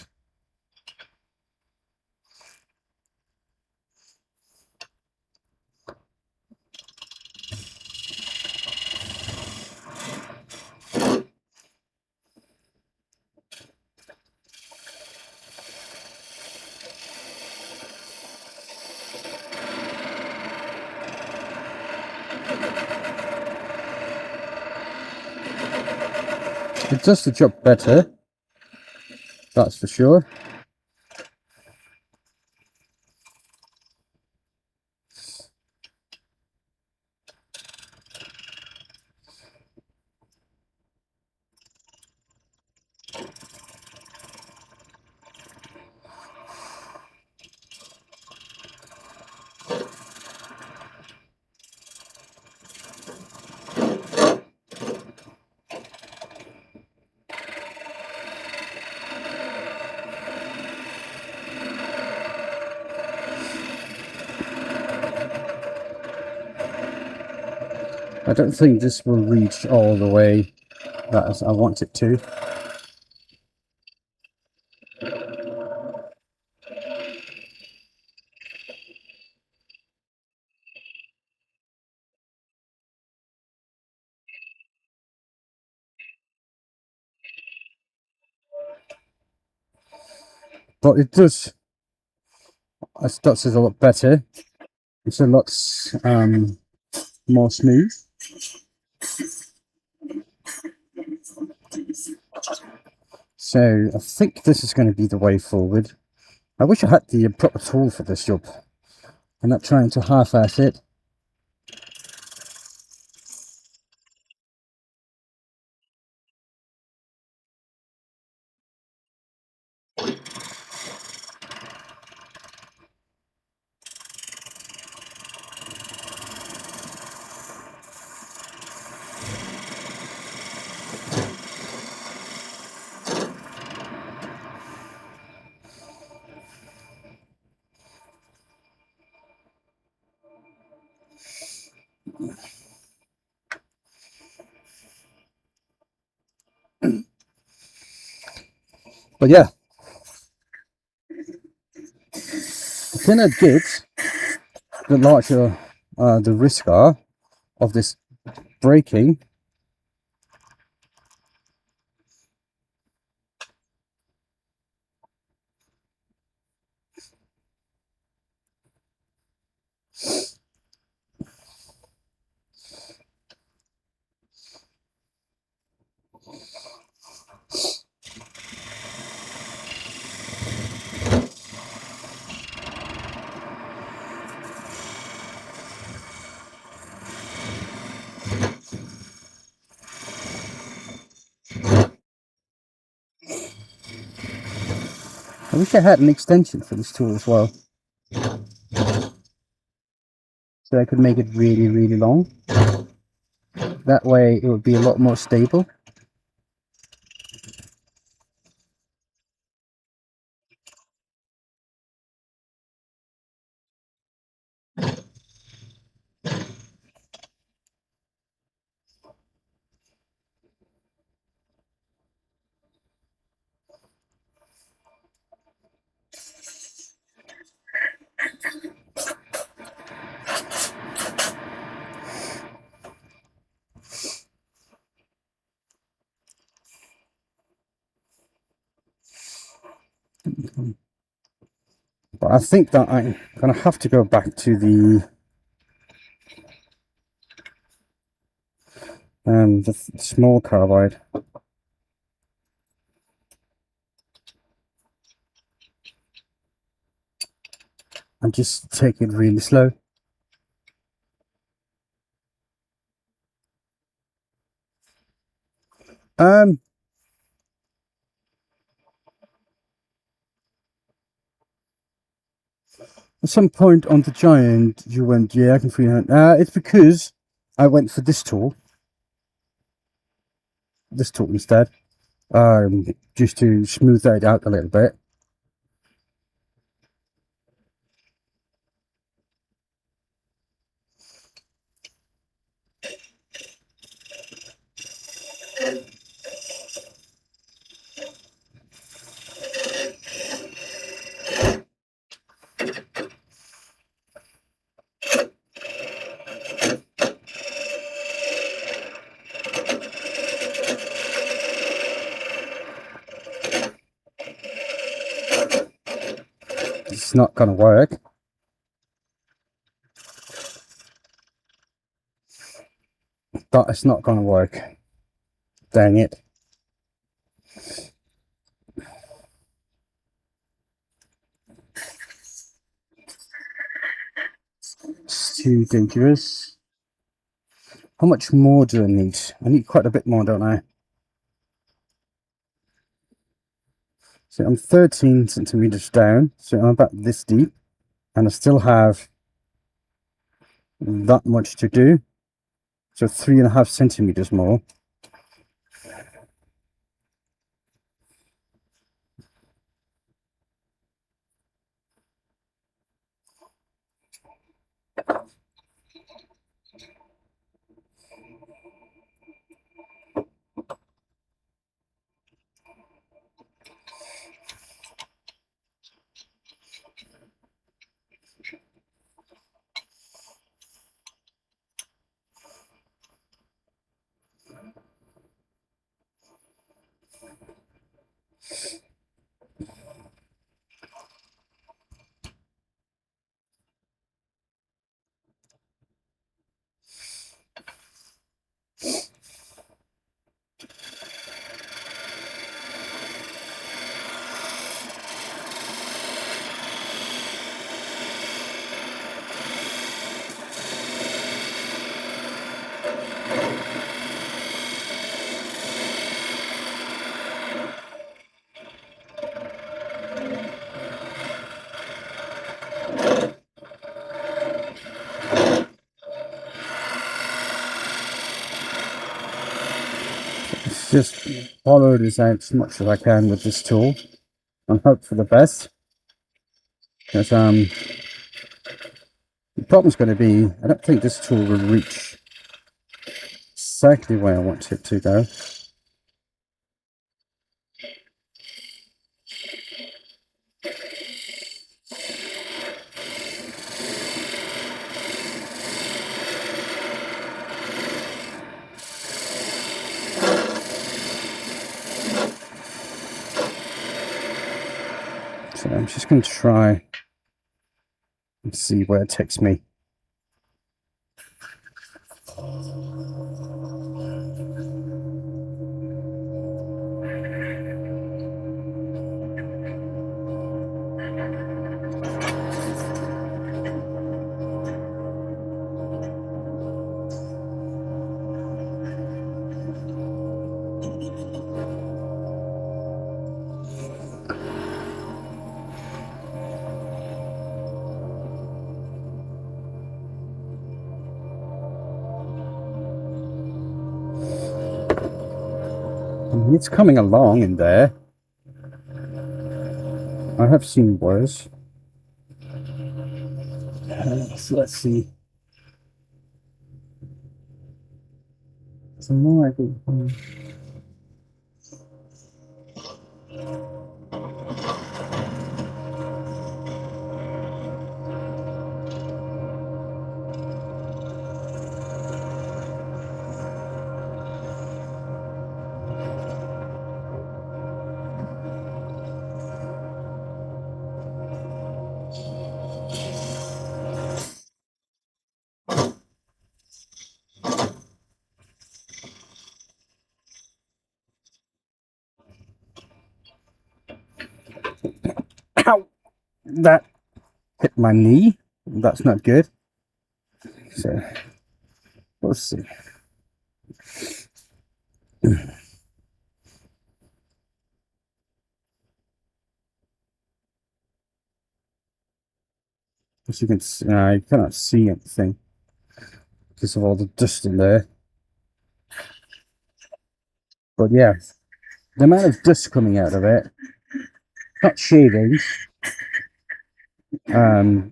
It does the job better, that's for sure. I don't think this will reach all the way that I want it to. But it does. That's a lot better. It's a lot more smooth. So I think this is going to be the way forward. I wish I had the proper tool for this job. I'm not trying to half-ass it. But yeah, the thinner it gets, the larger the risk are of this breaking. I wish I had an extension for this tool as well, so I could make it really, really long. That way it would be a lot more stable. But I think that I'm going to have to go back to the small carbide. And just take it really slow. At some point on the Giant, you went, yeah, I can freehand. It's because I went for this tool instead, just to smooth that out a little bit. It's not gonna work. That is not gonna work. Dang it. It's too dangerous. How much more do I need? I need quite a bit more, don't I? So I'm 13 centimeters down, so I'm about this deep, and I still have that much to do. So 3.5 centimeters more. Let's just follow this out as much as I can with this tool and hope for the best. Because the problem's going to be, I don't think this tool will reach exactly where I want it to go. So I'm just going to try and see where it takes me. I mean, it's coming along in there. I have seen worse. So let's see. Some more, I think. Ow! That hit my knee. That's not good. So let's see. As you can see, I cannot see anything because of all the dust in there. But yeah, the amount of dust coming out of it, not shavings,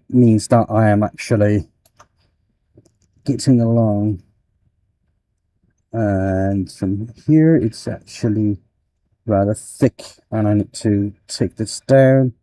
means that I am actually getting along. And from here, it's actually rather thick, and I need to take this down.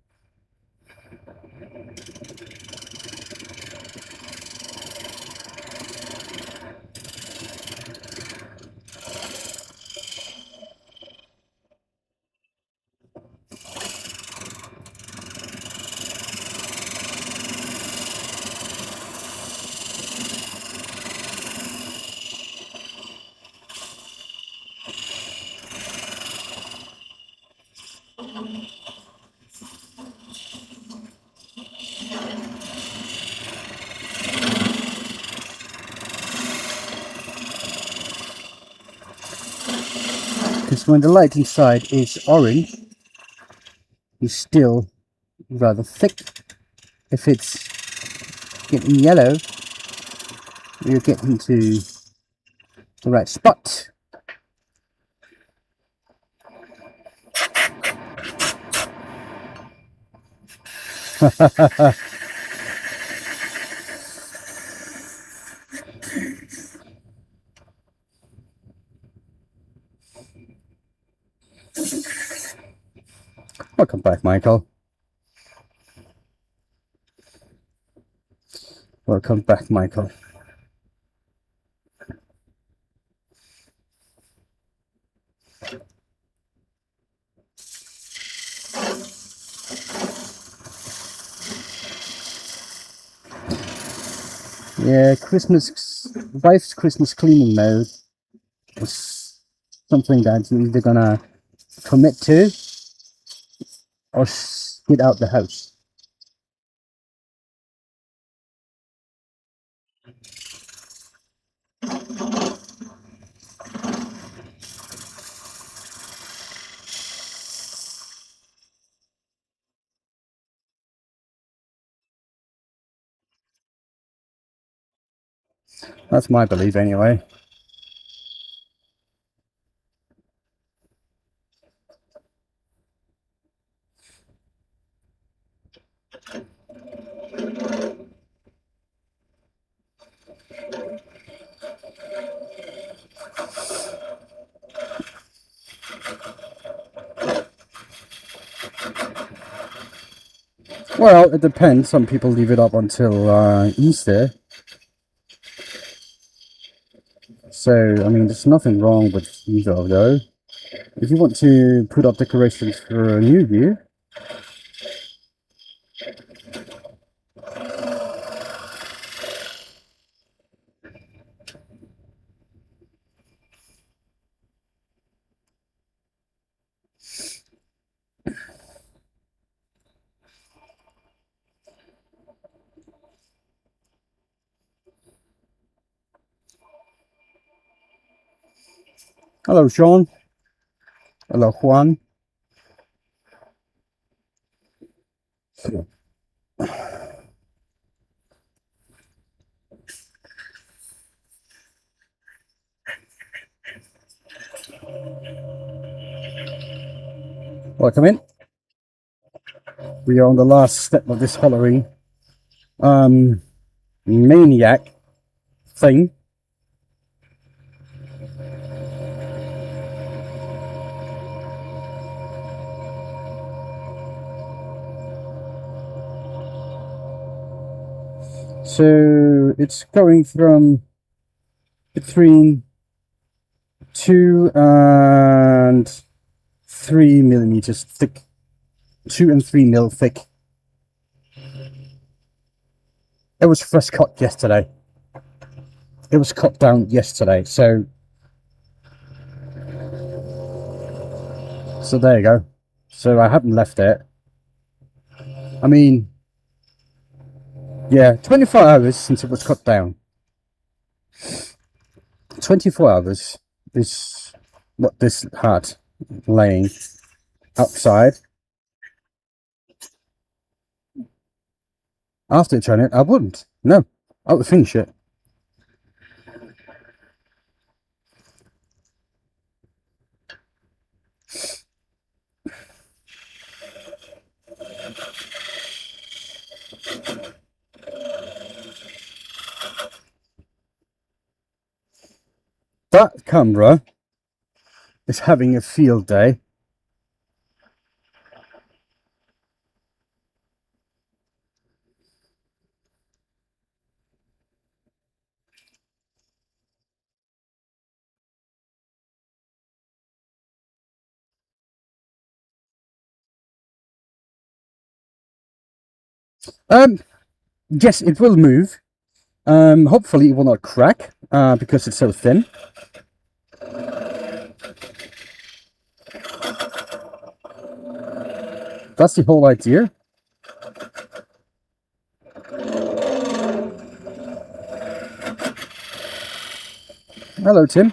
Because when the light inside is orange, it's still rather thick. If it's getting yellow, you're getting to the right spot. Welcome back, Michael. Welcome back, Michael. Yeah, wife's Christmas cleaning mode is something that you're either gonna commit to or get out the house. That's my belief anyway. Well, it depends. Some people leave it up until Easter. So, I mean, there's nothing wrong with either of those. If you want to put up decorations for New Year, hello, Sean. Hello, Juan. Welcome in. We are on the last step of this Halloween maniac thing. So it's going from between 2 and 3 millimeters thick, 2 and 3 mil thick. It was first cut yesterday. It was cut down yesterday, so there you go. So I haven't left it. I mean, yeah, 24 hours since it was cut down. 24 hours is what this had laying outside. After it's on it, I wouldn't. No, I would finish it. That camera is having a field day. Yes, it will move. Hopefully it will not crack because it's so thin. That's the whole idea. Hello, Tim.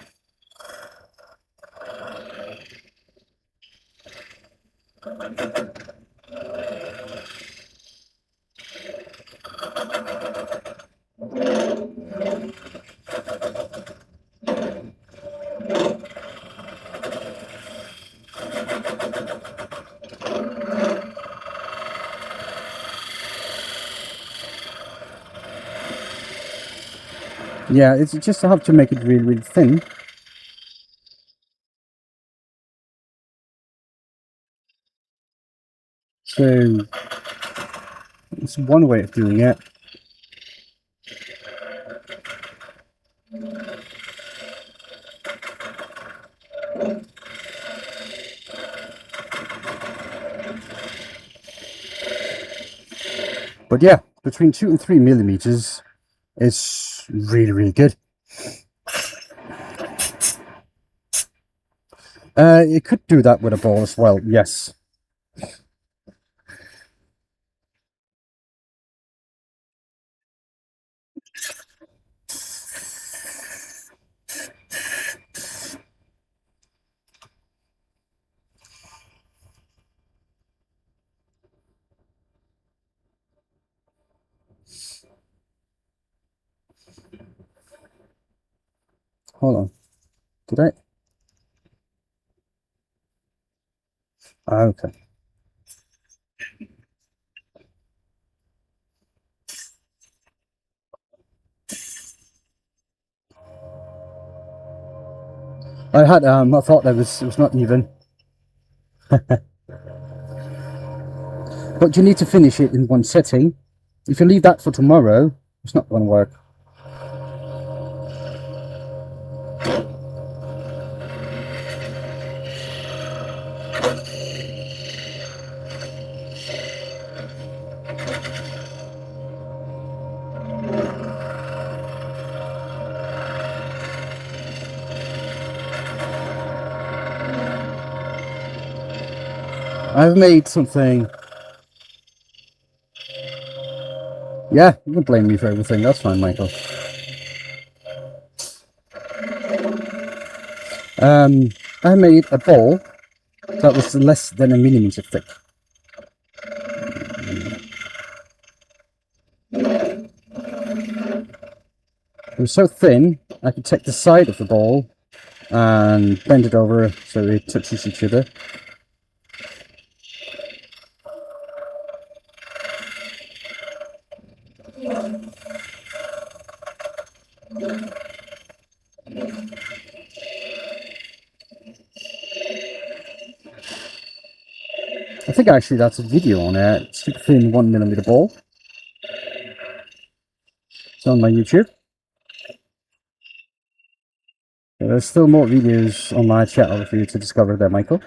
Yeah, it's just I have to make it really, really thin. So it's one way of doing it. But yeah, between 2 and 3 millimeters It's really, really good. You could do that with a ball as well, yes. Hold on. Did I? Okay. I thought it was not even. But you need to finish it in one sitting. If you leave that for tomorrow, it's not going to work. I've made something. Yeah, you can blame me for everything. That's fine, Michael. I made a ball that was less than a millimeter thick. It was so thin, I could take the side of the ball and bend it over so it touches each other. I think actually that's a video on it. Super thin 1mm ball. It's on my YouTube. There's still more videos on my channel for you to discover there, Michael.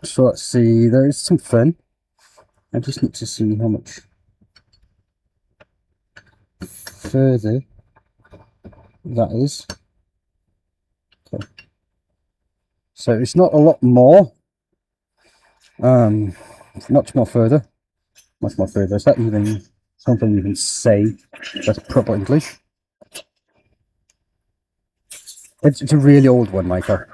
So let's see, there is some fun. I just need to see how much further that is. Okay. So it's not a lot more. Much more further. Much more further. Is that even something you can say that's proper English? It's a really old one, Michael.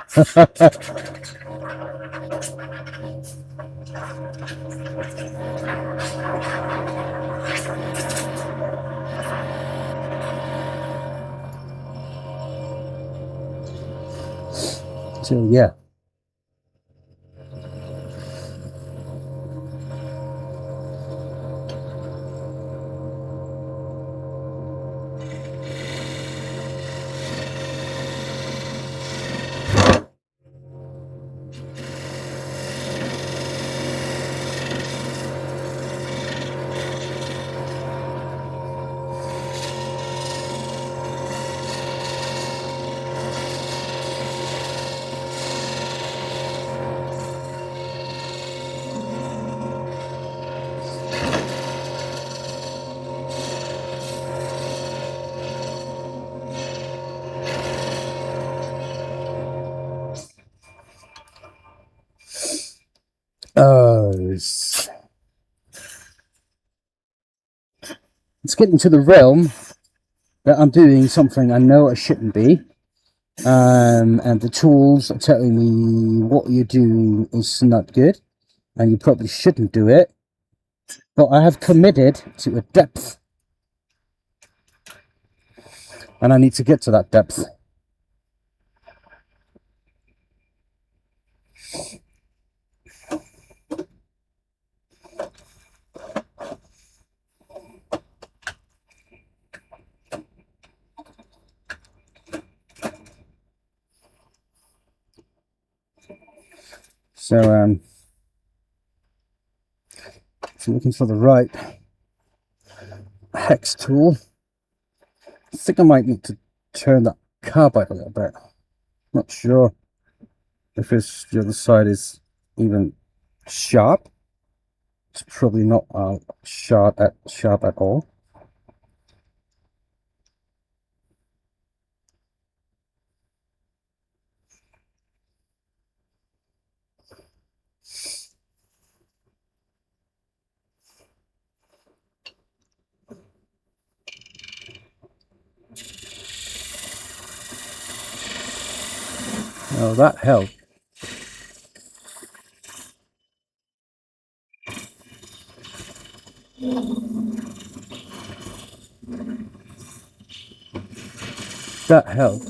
So yeah. It's getting to the realm that I'm doing something I know I shouldn't be. And the tools are telling me what you do is not good and you probably shouldn't do it. But I have committed to a depth. And I need to get to that depth. So so looking for the right hex tool. I think I might need to turn that carbide a little bit. Not sure if the other side is even sharp. It's probably not sharp at all. Oh, that helped. That helped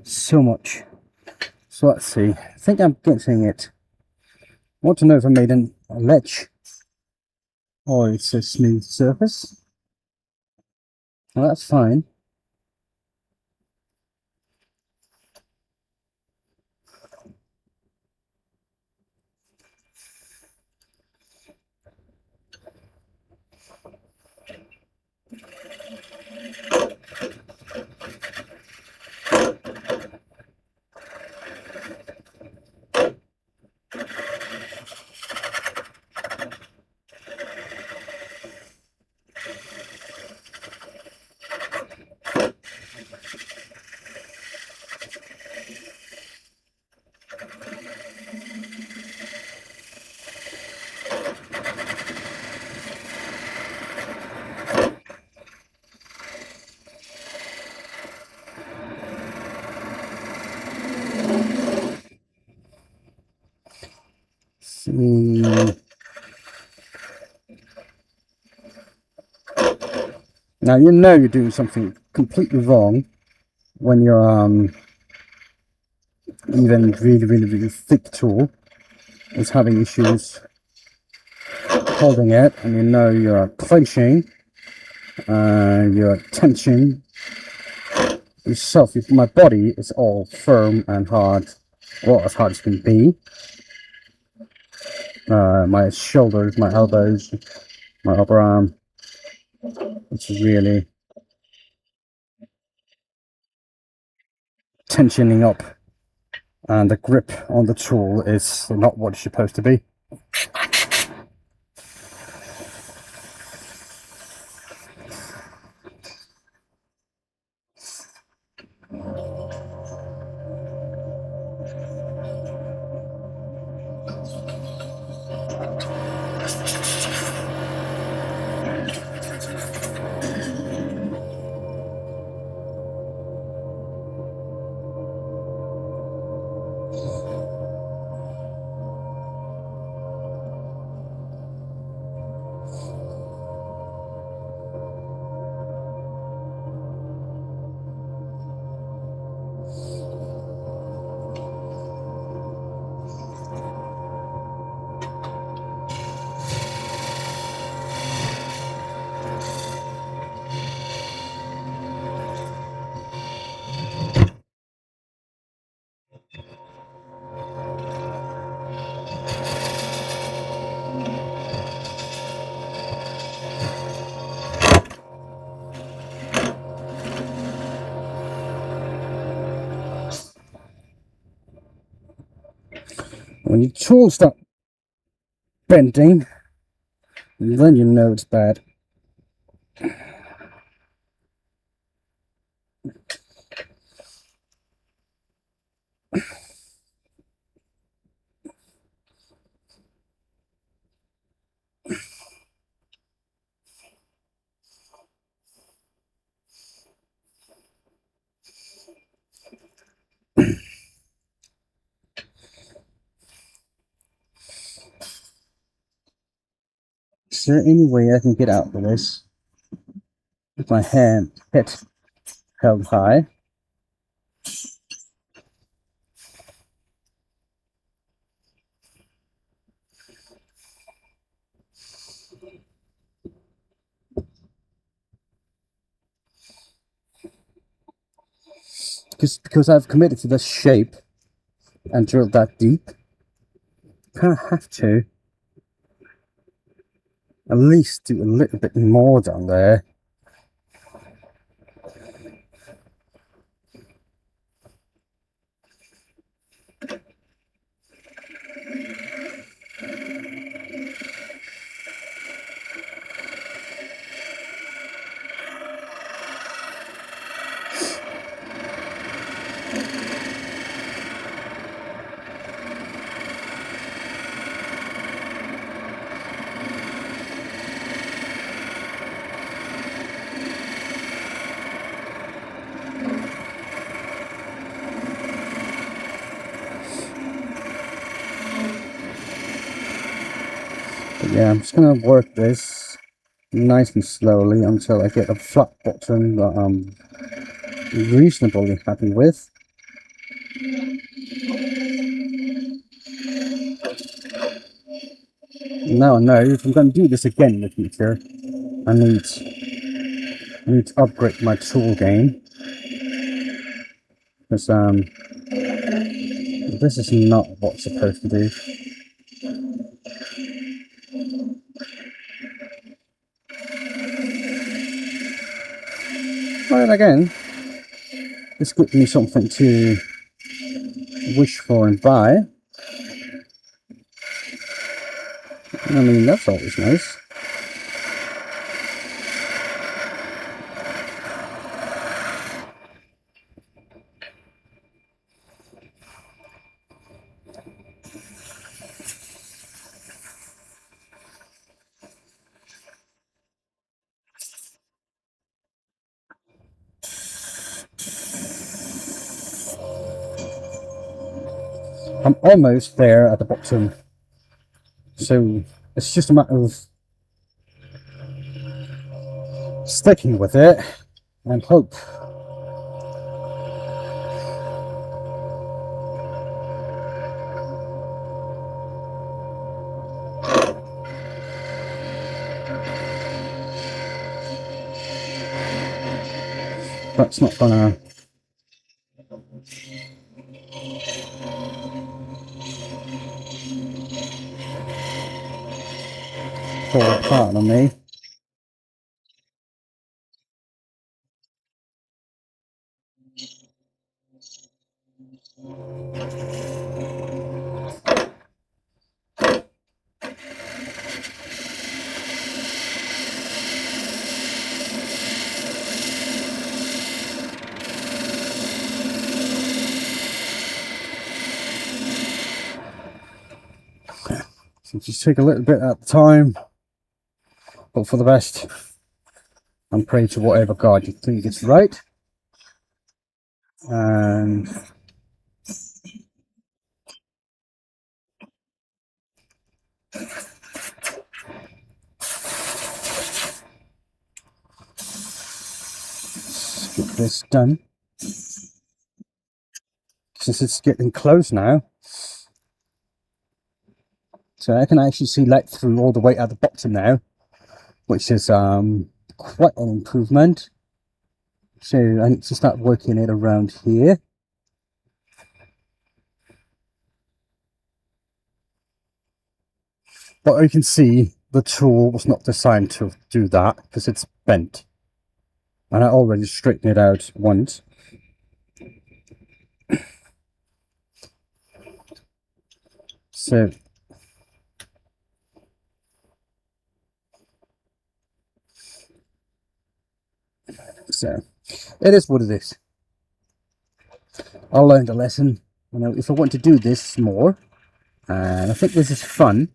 so much. So let's see. I think I'm getting it. I want to know if I made a ledge or it's a smooth surface. Well, that's fine. See. Now you know you're doing something completely wrong when you're even really thick tool is having issues holding it, and you know you're clenching, you're tension yourself. My body is all firm and hard, well, as hard as can be. My shoulders, my elbows, my upper arm, it's really tensioning up, and the grip on the tool is not what it's supposed to be. When your tools start bending, then you know it's bad. Is there any way I can get out of this with my head held high? Because I've committed to this shape, and drill that deep. Kind of have to at least do a little bit more down there. But yeah, I'm just going to work this nice and slowly until I get a flat bottom that I'm reasonably happy with. Now I know if I'm going to do this again in the future, I need to upgrade my tool game, because this is not what it's supposed to do. Well, again, this gives me something to wish for and buy. I mean, that's always nice. I'm almost there at the bottom, so it's just a matter of sticking with it and hope. That's not gonna fall apart on me. So just take a little bit at a time, hope for the best, and pray to whatever God you think is right. And let's get this done. Since it's getting close now, so I can actually see light through all the way at the bottom now, which is quite an improvement. So I need to start working it around here. But you can see the tool was not designed to do that because it's bent. And I already straightened it out once. So it is what it is. I learned a lesson. You know, if I want to do this more, and I think this is fun,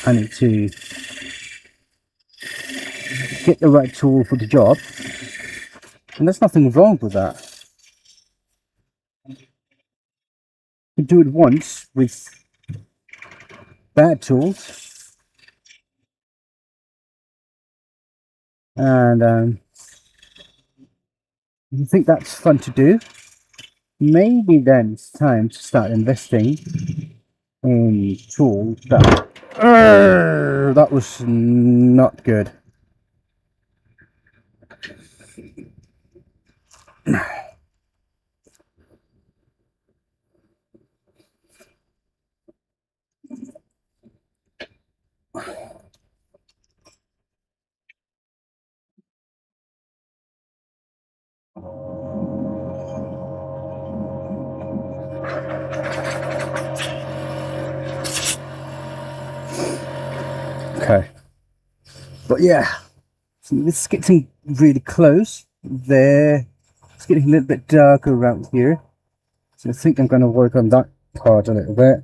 I need to get the right tool for the job. And there's nothing wrong with that. You do it once with bad tools, and you think that's fun to do, maybe then it's time to start investing in tools that was not good. Okay. But yeah, so it's getting really close there. It's getting a little bit darker around here. So I think I'm going to work on that part a little bit.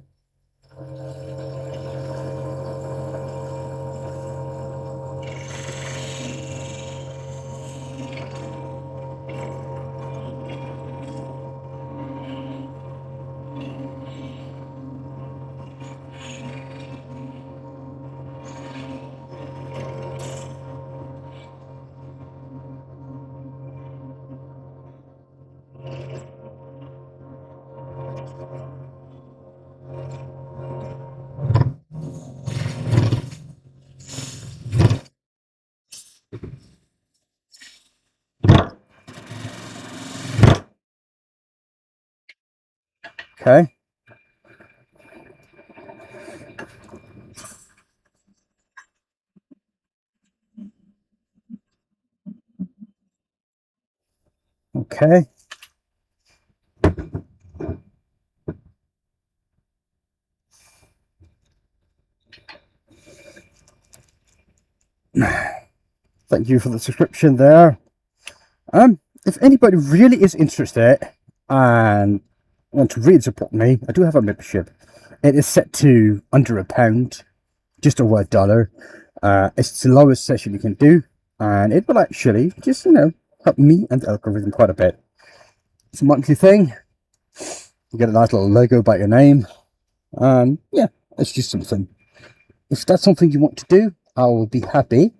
Okay. Okay. Thank you for the subscription there. If anybody really is interested and want to really support me, I do have a membership. It is set to under £1, just over $1. It's the lowest session you can do, and it will actually just, help me and the algorithm quite a bit. It's a monthly thing. You get a nice little logo by your name, and yeah, it's just something. If that's something you want to do, I will be happy.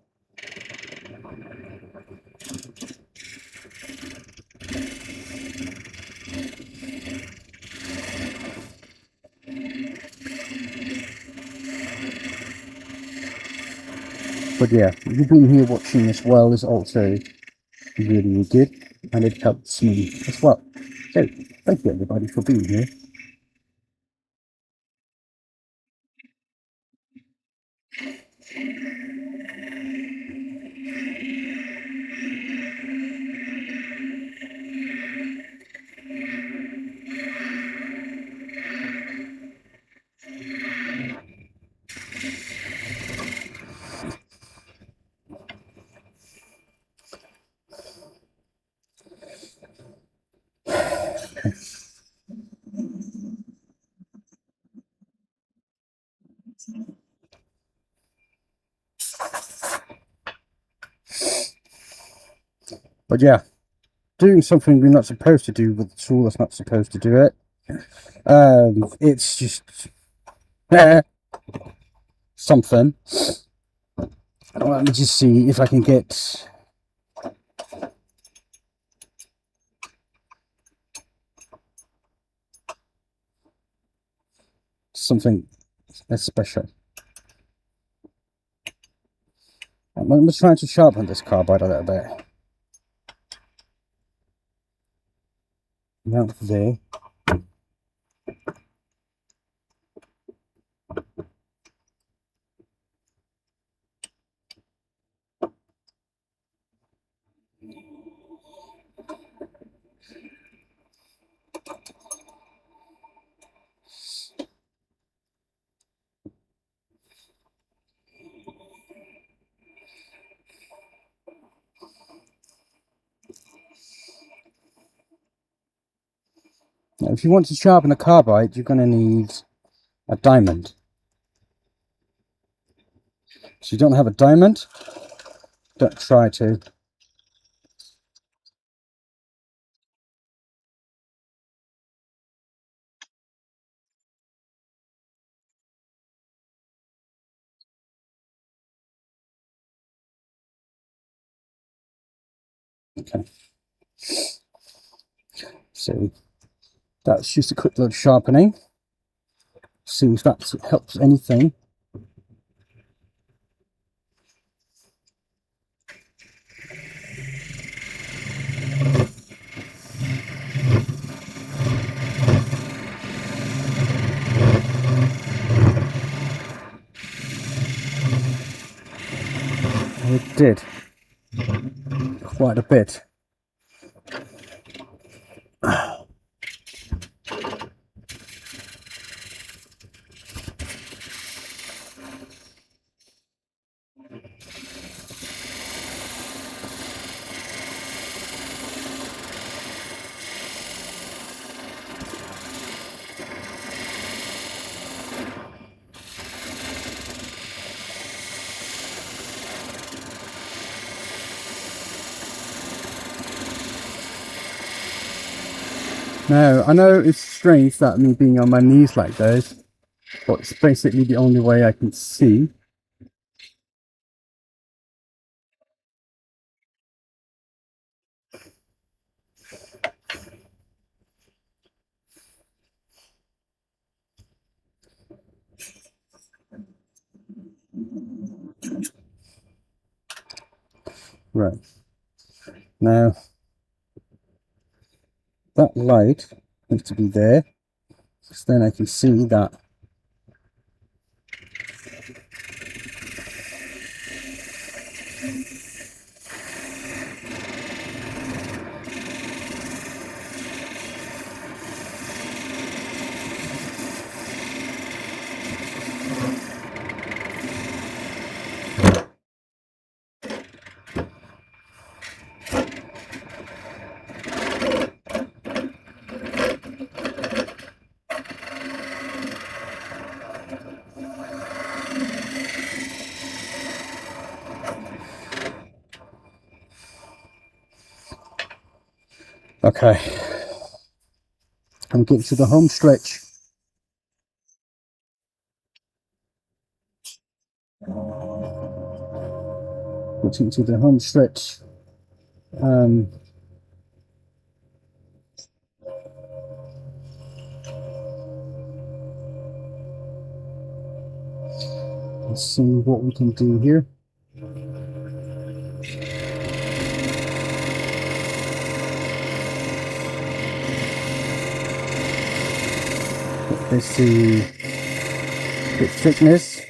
But yeah, you being here watching as well is also really good, and it helps me as well. So thank you everybody for being here. But yeah, doing something we're not supposed to do with the tool that's not supposed to do it. It's just something. Let me just see if I can get something that's special. I'm just trying to sharpen this carbide a little bit. Now there. Now, if you want to sharpen a carbide, you're going to need a diamond. So you don't have a diamond, don't try to. Okay. So that's just a quick little sharpening. See if that helps anything. And it did quite a bit. Now, I know it's strange that me being on my knees like this, but it's basically the only way I can see. Right. Now, that light needs to be there, because then I can see that. Okay. I'm getting to the home stretch. Getting to the home stretch. Let's see what we can do here. Let's see the thickness.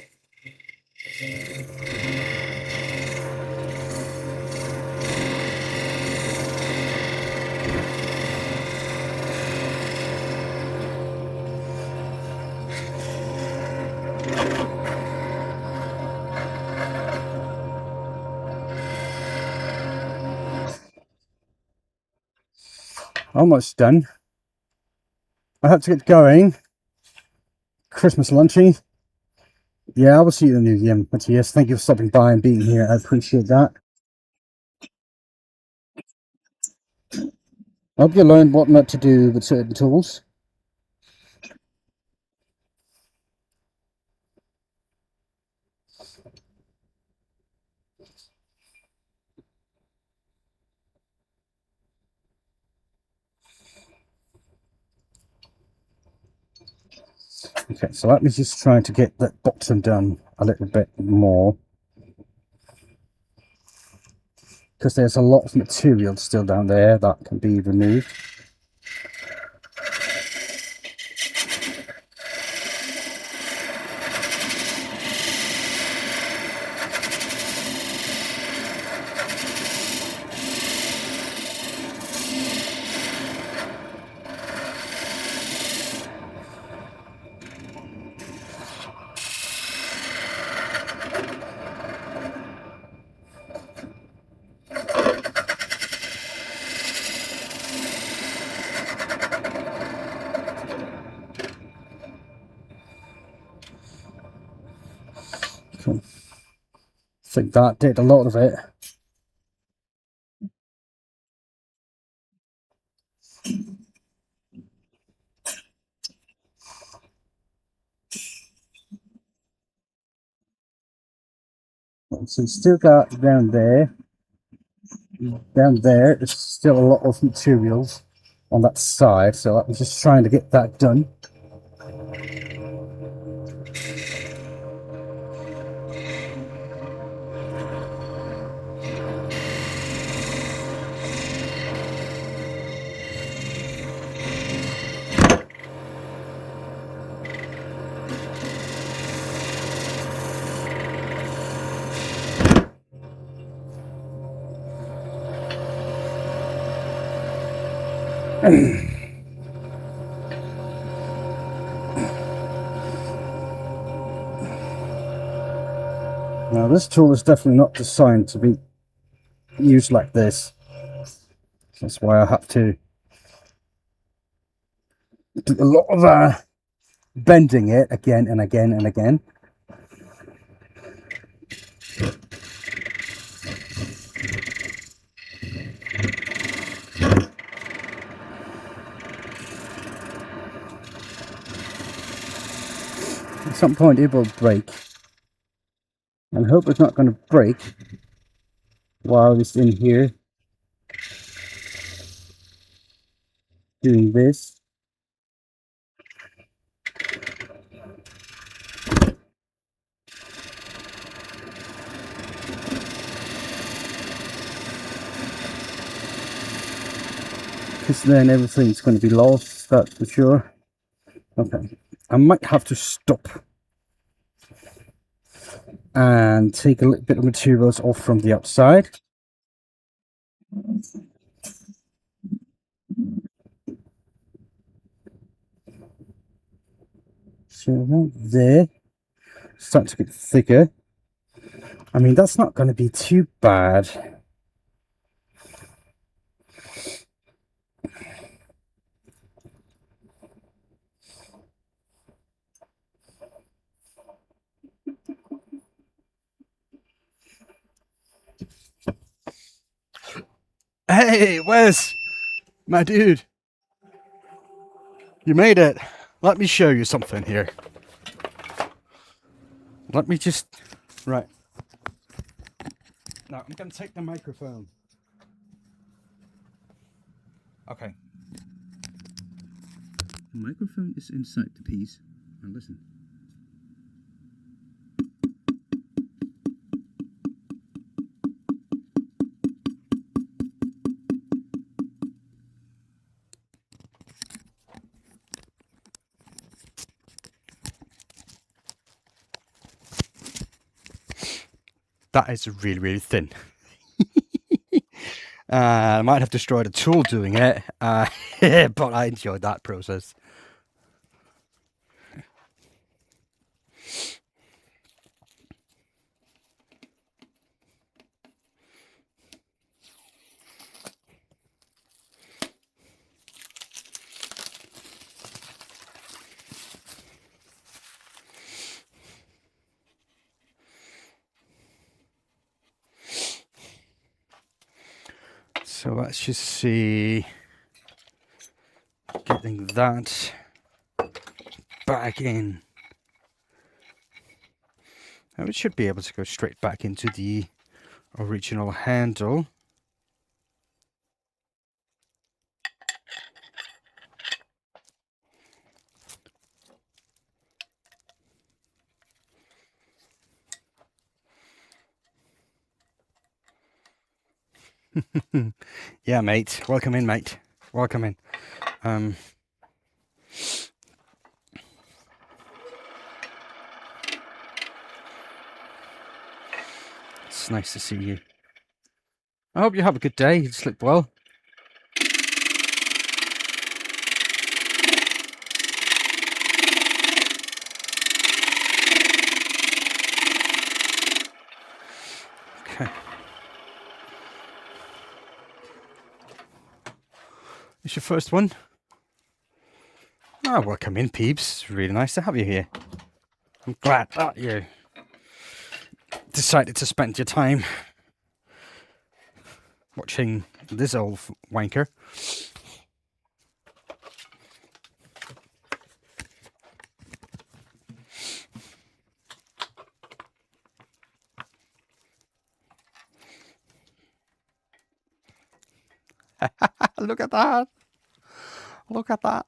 Almost done. I have to get going. Christmas lunching. Yeah, I will see you in the new year. But yes, thank you for stopping by and being here. I appreciate that. I hope you learned what not to do with certain tools. Okay, so let me just try to get that bottom done a little bit more, because there's a lot of material still down there that can be removed. Okay. I think that did a lot of it. So you still got down there. Down there, there's still a lot of materials on that side, so I'm just trying to get that done. Now this tool is definitely not designed to be used like this. That's why I have to do a lot of bending it again and again and again. some point it will break. And I hope it's not going to break while it's in here doing this. Because then everything's going to be lost, that's for sure. Okay, I might have to stop and take a little bit of materials off from the outside. So that there, starting to get thicker. I mean, that's not going to be too bad. Hey, Wes, my dude, you made it. Let me show you something here. Let me just, right. Now I'm going to take the microphone. Okay. The microphone is inside the piece. And listen. That is really, really thin. I might have destroyed a tool doing it, but I enjoyed that process. So let's just see, getting that back in. Now it should be able to go straight back into the original handle. Yeah, mate. Welcome in, mate. Welcome in. It's nice to see you. I hope you have a good day. You sleep well. Okay. It's your first one. Oh, welcome in, peeps. It's really nice to have you here. I'm glad that you decided to spend your time watching this old wanker. Look at that. Look at that.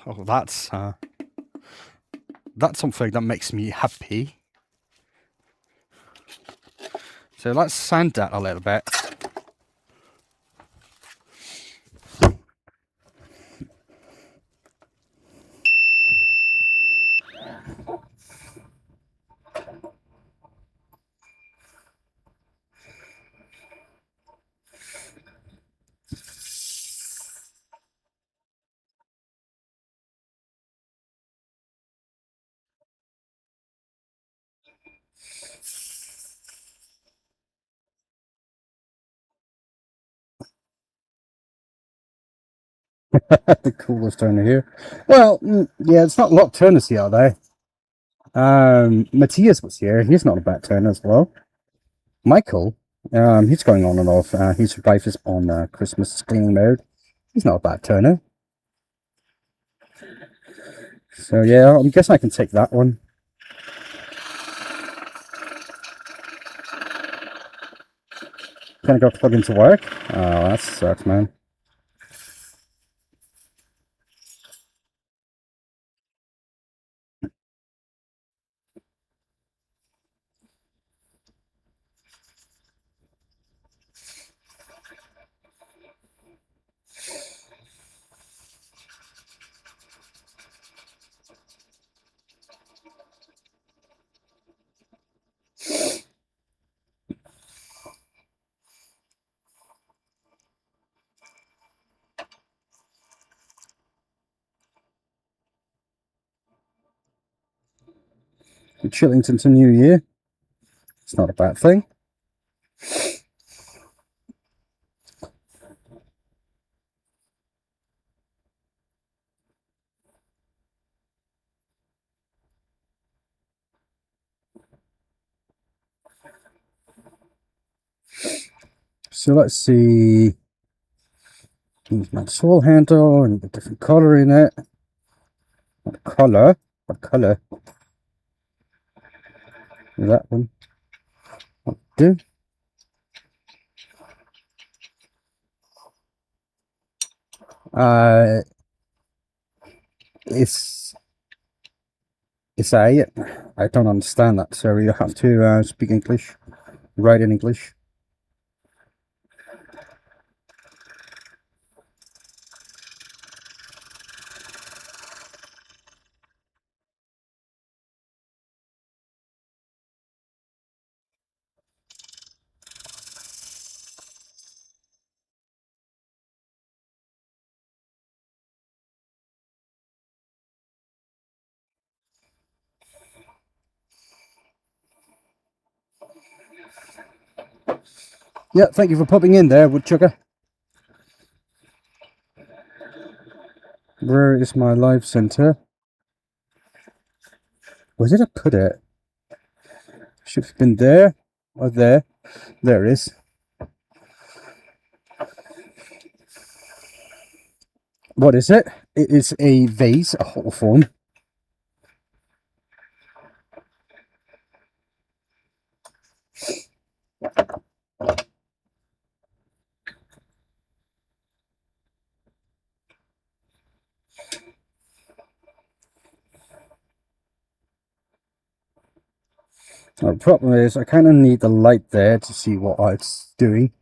Oh, that's something that makes me happy. So let's sand that a little bit. The coolest turner here. Well, yeah, it's not a lot of turners here, are they? Matthias was here. He's not a bad turner as well. Michael, he's going on and off. He survived his on Christmas cleaning mode. He's not a bad turner. So yeah, I'm guessing I can take that one. Gonna go plug into work. Oh, that sucks, man. Chillington to New Year. It's not a bad thing. So let's see. Use my tool handle and a different color in it. What color? What color? That one. What do? It's a. I don't understand that, so you have to speak English, write in English. Yeah, thank you for popping in there, Woodchucker. Where is my live center? Where did I put it? Should have been there or there. There it is. What is it? It is a vase, a whole form. The problem is I kind of need the light there to see what it's doing.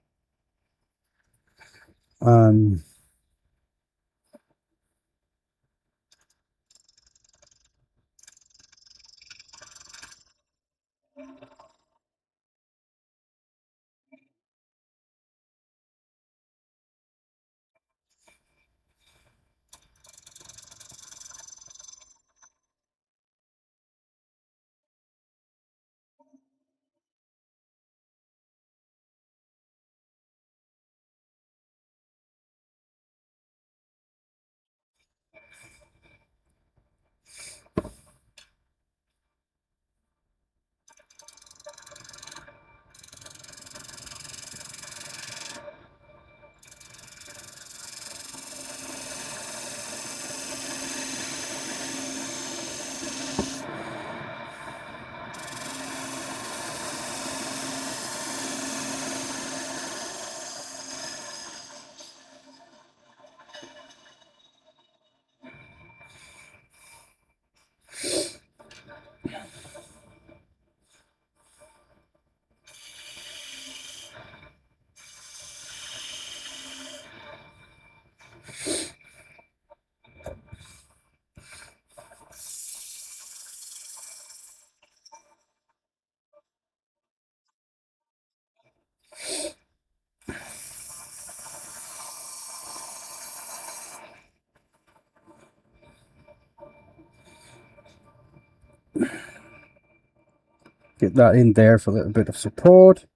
Get that in there for a little bit of support.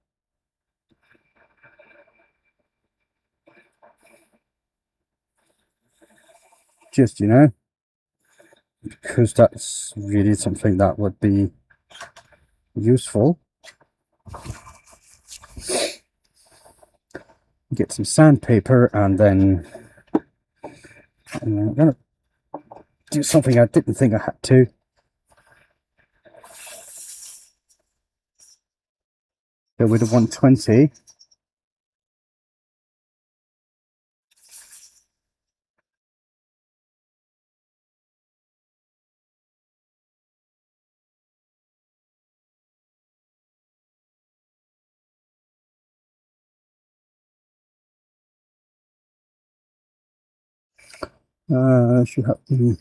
Just, you know, because that's really something that would be useful. Get some sandpaper, and then I'm gonna do something I didn't think I had to. Go with the 120. Should have the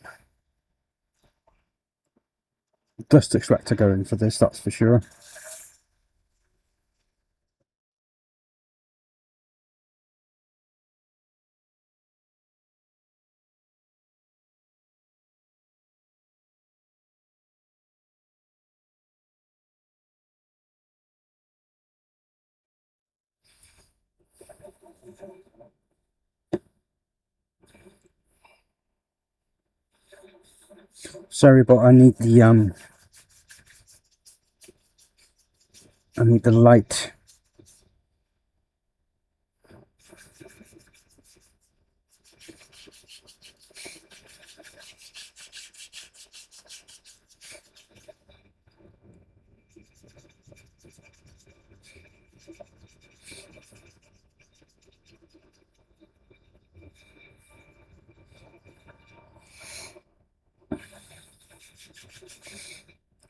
dust extractor going for this, that's for sure. Sorry, but I need the light.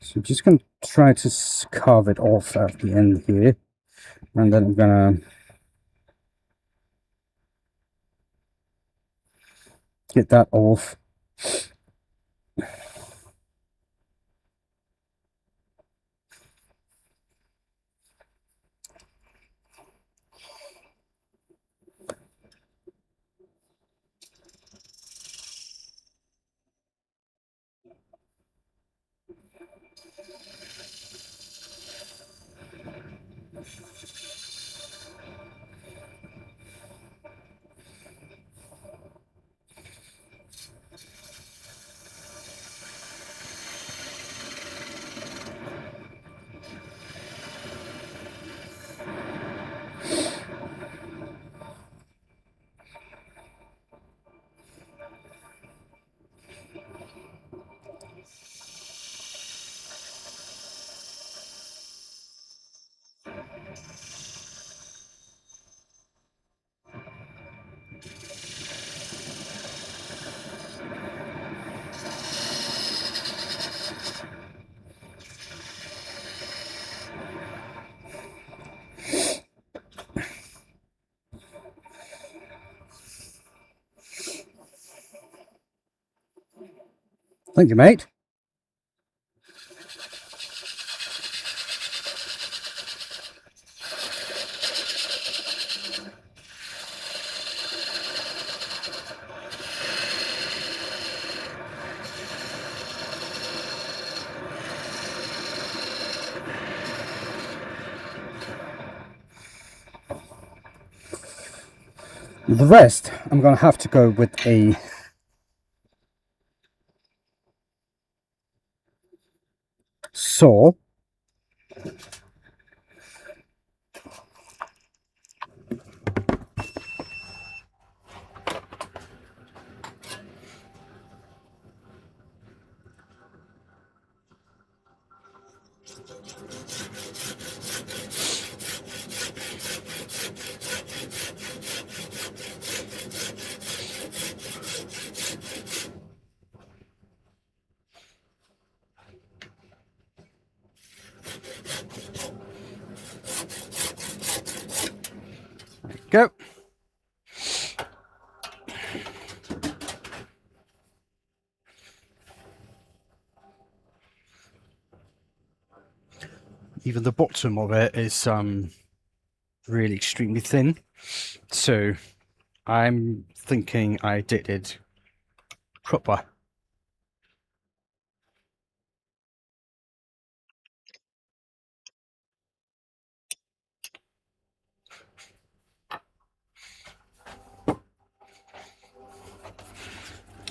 So I'm just going to try to carve it off at the end here, and then I'm going to get that off. Thank you, mate. The rest, I'm going to have to go with a saw. Go. Even the bottom of it is really extremely thin, so I'm thinking I did it proper.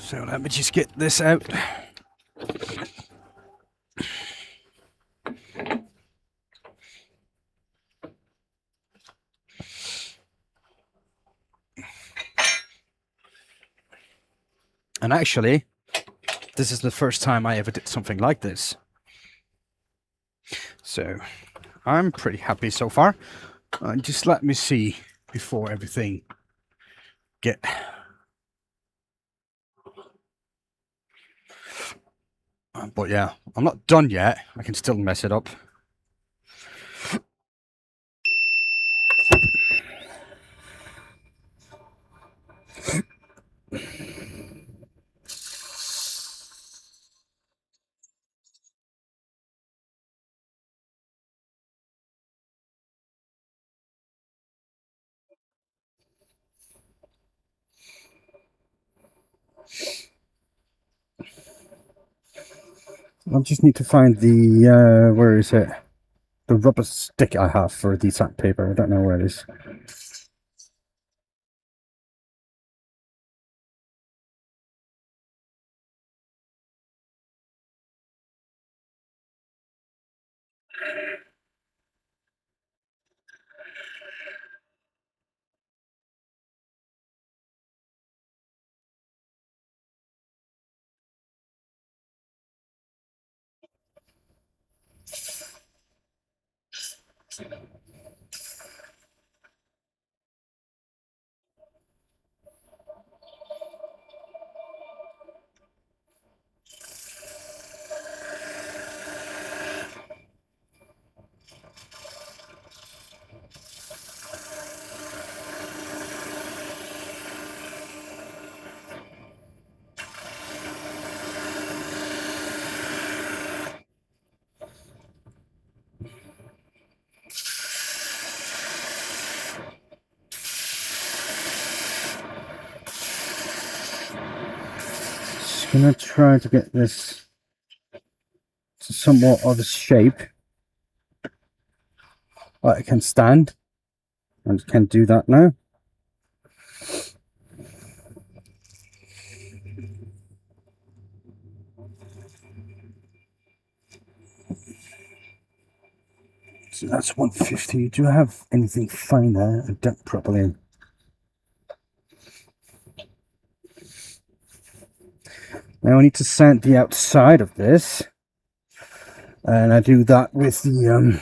So let me just get this out. And actually, this is the first time I ever did something like this. So I'm pretty happy so far. Just let me see before everything get... But yeah, I'm not done yet. I can still mess it up. I just need to find the, where is it? The rubber stick I have for the sandpaper. I don't know where it is. Just gonna try to get this to somewhat of a shape that it can stand. I can do that now. So that's 150. Do I have anything finer and done properly? Now I need to sand the outside of this, and I do that with the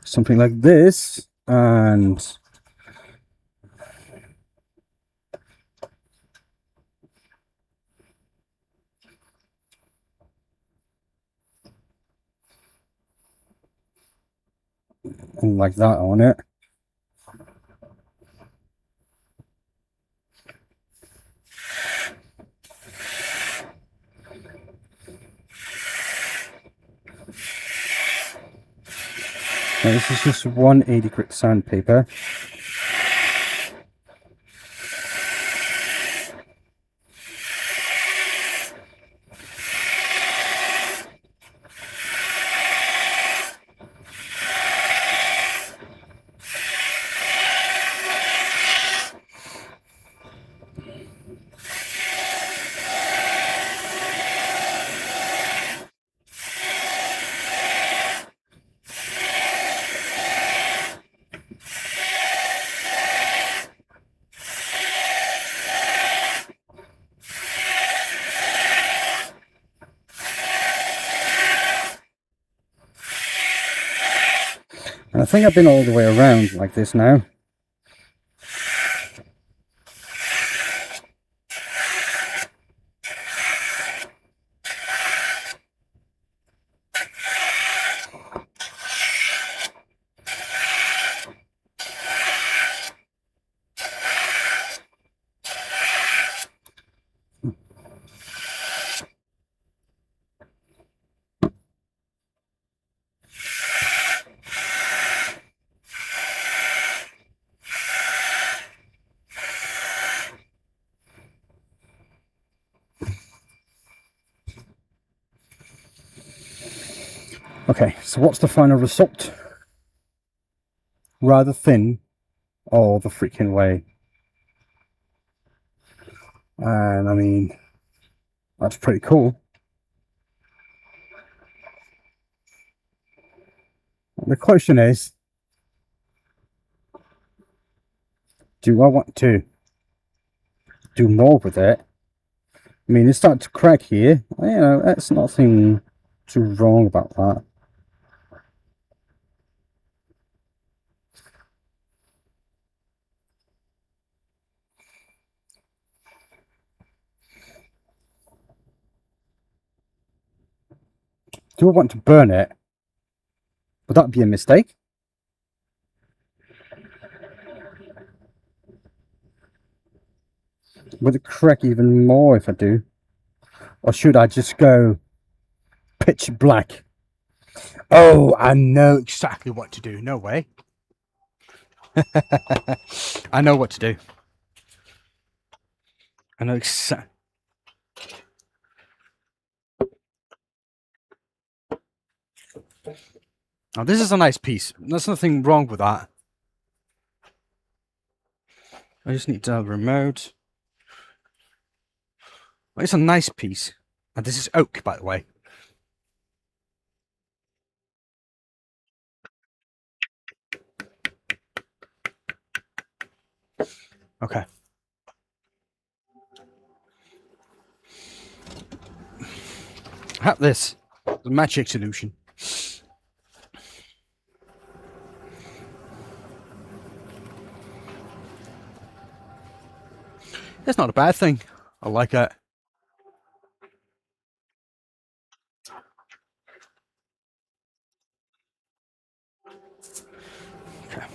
something like this, and like that on it. Now this is just 180 grit sandpaper. And I think I've been all the way around like this now. Okay, so what's the final result? Rather thin all the freaking way. And I mean, that's pretty cool. The question is, do I want to do more with it. I mean, it's starting to crack here. You know, that's nothing too wrong about that. Do I want to burn it? Would that be a mistake? Would it crack even more if I do? Or should I just go pitch black? Oh, I know exactly what to do. No way. I know what to do. I know exactly. Now, this is a nice piece. There's nothing wrong with that. I just need to remote. Well, it's a nice piece. And this is oak, by the way. Okay. Have this. The magic solution. It's not a bad thing. I like it. Okay.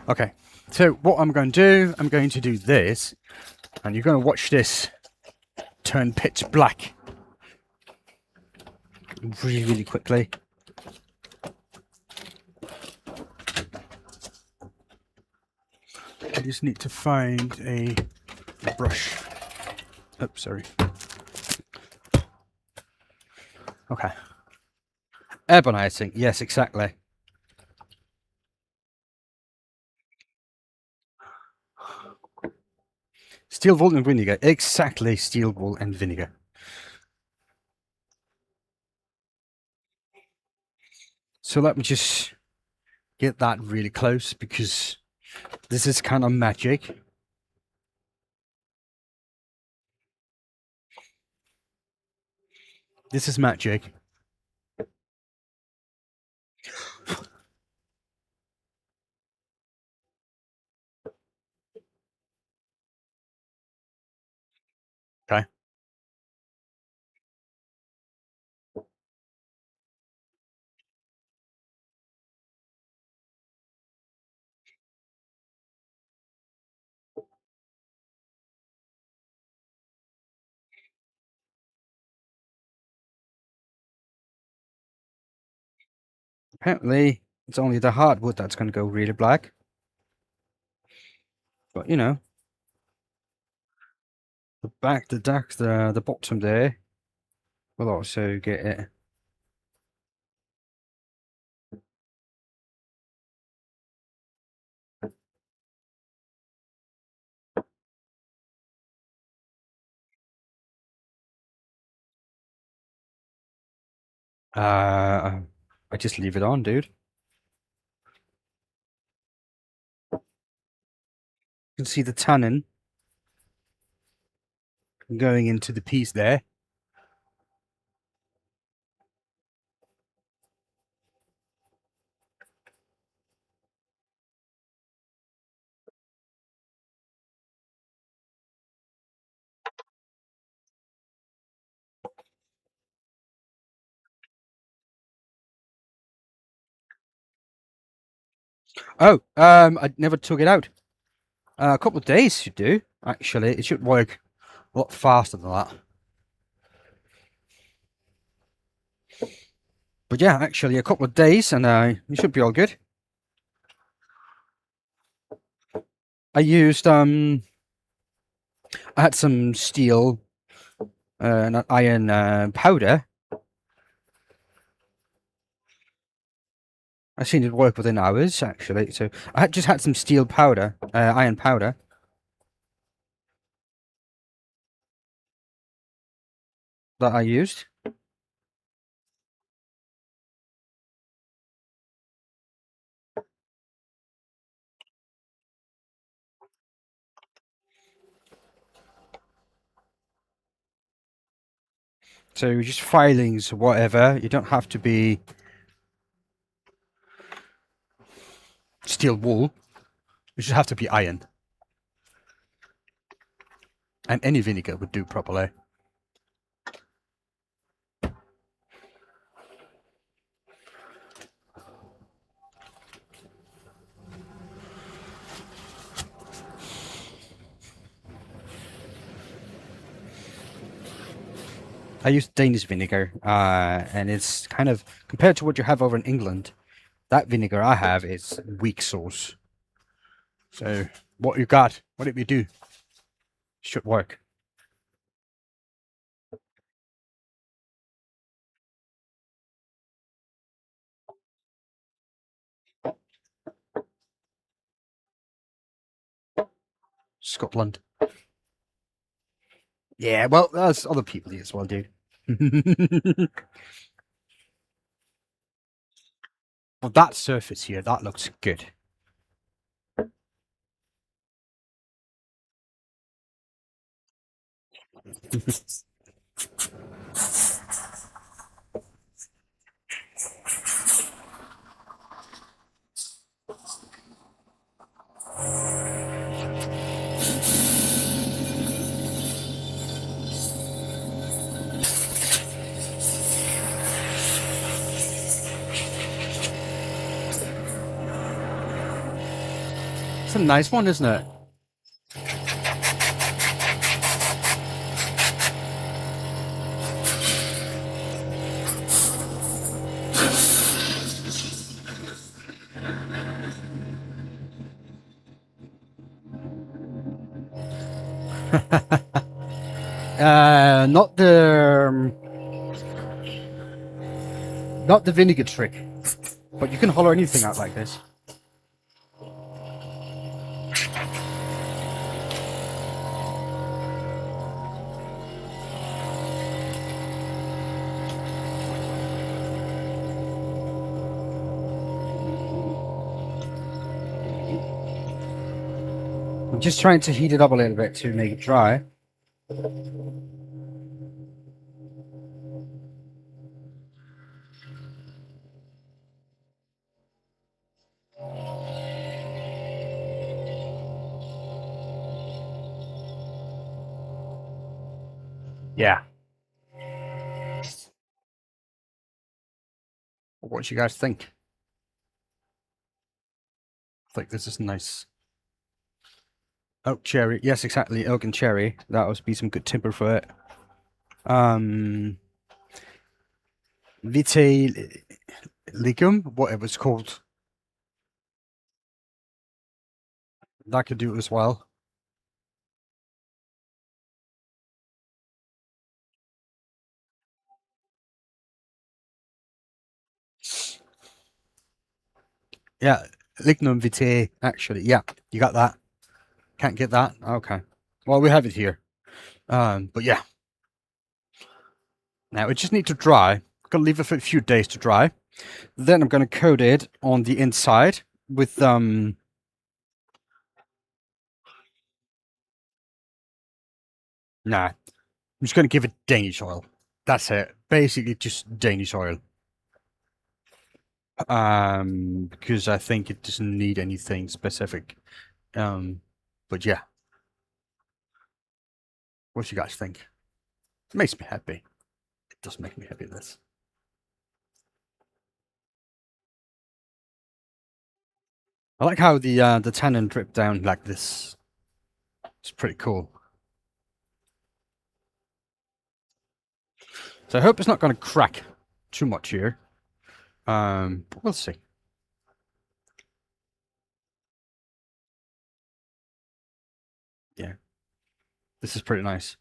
Okay, so what I'm going to do this, and you're going to watch this turn pitch black really, really quickly. I just need to find a brush. Oh, sorry. Okay. Ebonizing, yes, exactly. Steel wool and vinegar, exactly, steel wool and vinegar. So let me just get that really close, because this is kind of magic. This is magic. Okay. Apparently, it's only the hardwood that's going to go really black. But, you know, the back, the dark, the bottom there will also get it. I just leave it on, dude. You can see the tannin going into the piece there. Oh, I never took it out. A couple of days should do, actually. It should work a lot faster than that. But yeah, actually, a couple of days and you should be all good. I used, I had some steel and iron powder. I've seen it work within hours, actually. So I just had some steel powder, iron powder. That I used. So just filings, whatever. You don't have to be steel wool. You just have to be iron. And any vinegar would do properly. I use Danish vinegar, and it's kind of compared to what you have over in England. That vinegar I have is weak sauce. So what you got, whatever you do, should work. Scotland. Yeah, well, that's other people here as well, dude. Well, that surface here, that looks good. It's a nice one, isn't it? Not the vinegar trick, but you can hollow anything out like this. I'm just trying to heat it up a little bit to make it dry. Yeah. What do you guys think? I think this is nice. Oak cherry. Yes, exactly. Oak and cherry. That would be some good timber for it. Vitae ligum, whatever it's called. That could do it as well. Yeah, lignum vitae, actually. Yeah, you got that. Can't get that? Okay. Well, we have it here. But yeah. Now, it just need to dry. I'm going to leave it for a few days to dry. Then I'm going to coat it on the inside with, Nah. I'm just going to give it Danish oil. That's it. Basically, just Danish oil. Because I think it doesn't need anything specific. But yeah. What do you guys think? It makes me happy. It does make me happy, this. I like how the tannin dripped down like this. It's pretty cool. So I hope it's not going to crack too much here. But we'll see. Yeah. This is pretty nice.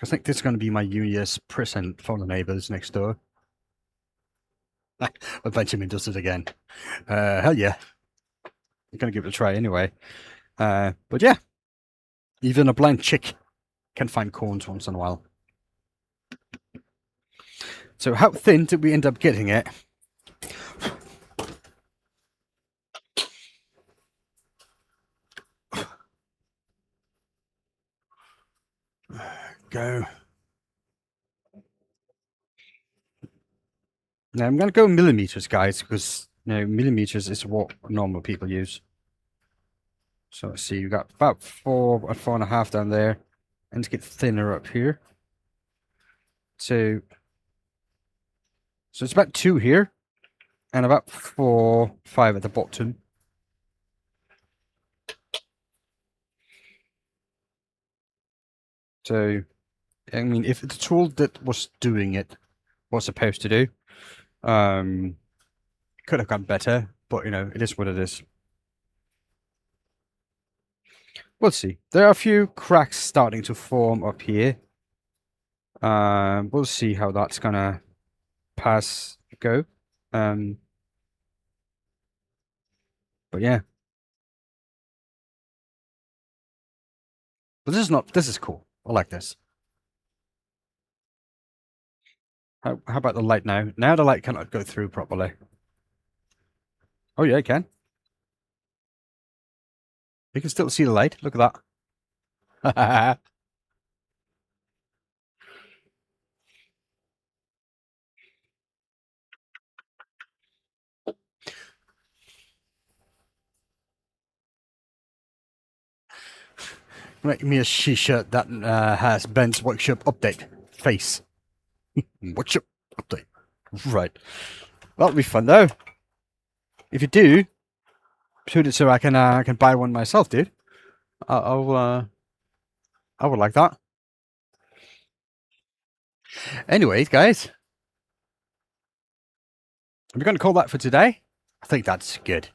I think this is going to be my New Year's present for the neighbors next door. But Benjamin does it again. Hell yeah. I'm gonna give it a try anyway. But yeah, even a blind chick can find corns once in a while. So how thin did we end up getting it? Go. Now I'm going to go millimeters, guys, because millimeters is what normal people use. So let's see, you got about 4.5 down there, and to get thinner up here. So it's about 2 here, and about 4, 5 at the bottom. So, I mean, if the tool that was doing it was supposed to do, could have gone better, but it is what it is. We'll see. There are a few cracks starting to form up here. We'll see how that's gonna go. But yeah. But this is cool. I like this. How about the light now? Now the light cannot go through properly. Oh yeah, it can. You can still see the light. Look at that. Make me a shisha that has Ben's workshop update face. Workshop update. Right. That'll be fun though. If you do, put it so I can buy one myself, dude. I would like that. Anyways, guys, are we going to call that for today? I think that's good.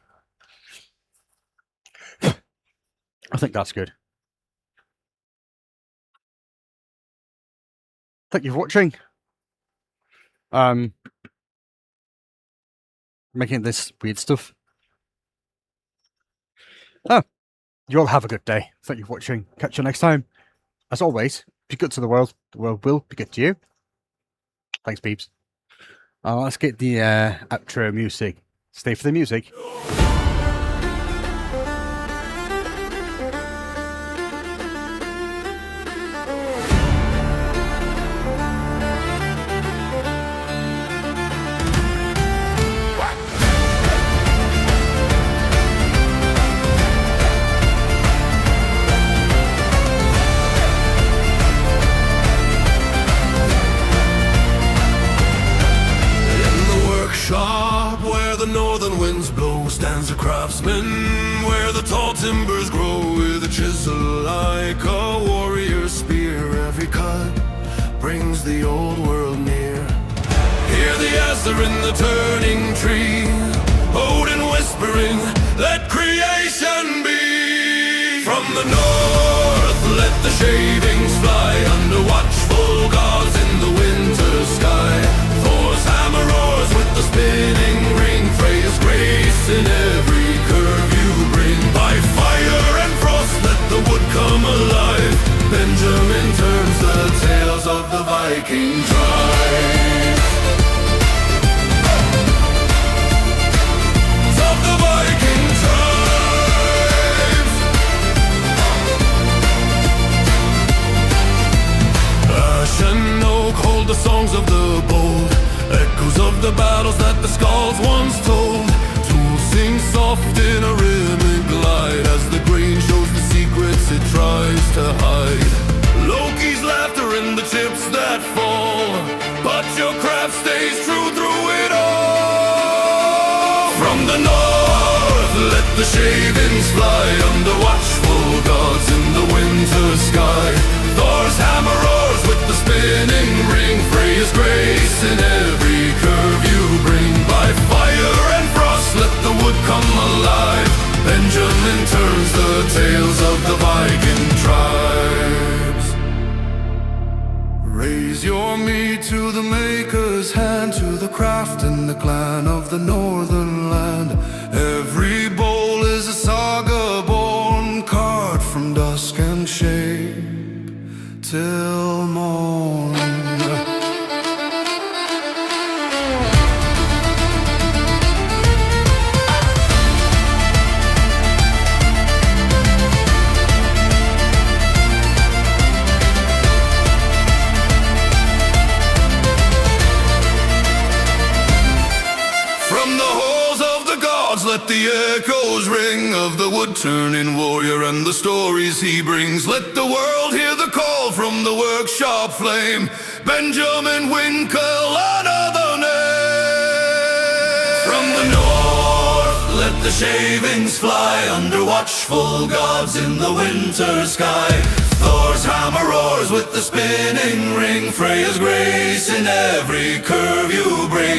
I think that's good. Thank you for watching. Making this weird stuff. Oh, you all have a good day. Thank you for watching. Catch you next time. As always, be good to the world will be good to you. Thanks, peeps. Let's get the outro music. Stay for the music. Northern winds blow, stands a craftsman where the tall timbers grow, with a chisel like a warrior's spear. Every cut brings the old world near. Hear the Asher in the turning tree, Odin whispering, let creation be. From the north, let the shavings fly, under watchful gods in the winter sky. Thor's hammer roars with the spinning ring, Freya's grace in every curve you bring. By fire and frost let the wood come alive, Benjamin turns the tales of the Viking tribes. Of the Viking tribes. Ash and oak hold the songs of the bold, echoes of the battles that the skalds once told. Tools sing soft in a rhythmic glide, as the grain shows the secrets it tries to hide. Loki's laughter in the chips that fall, but your craft stays true through it all. From the north, let the shavings fly, under watchful gods in the winter sky. Thor's hammer roars with the spinning ring, Freya's grace in every curve you bring. By fire and frost let the wood come alive, Benjamin turns the tales of the Viking tribe. the clan of the northern land. Every bowl is a saga born, carved from dusk and shade till morn. Let the echoes ring of the wood-turning warrior and the stories he brings. Let the world hear the call from the workshop flame, Benjamin Winkle, another name. From the north, let the shavings fly under watchful gods in the winter sky. Thor's hammer roars with the spinning ring, Freya's grace in every curve you bring.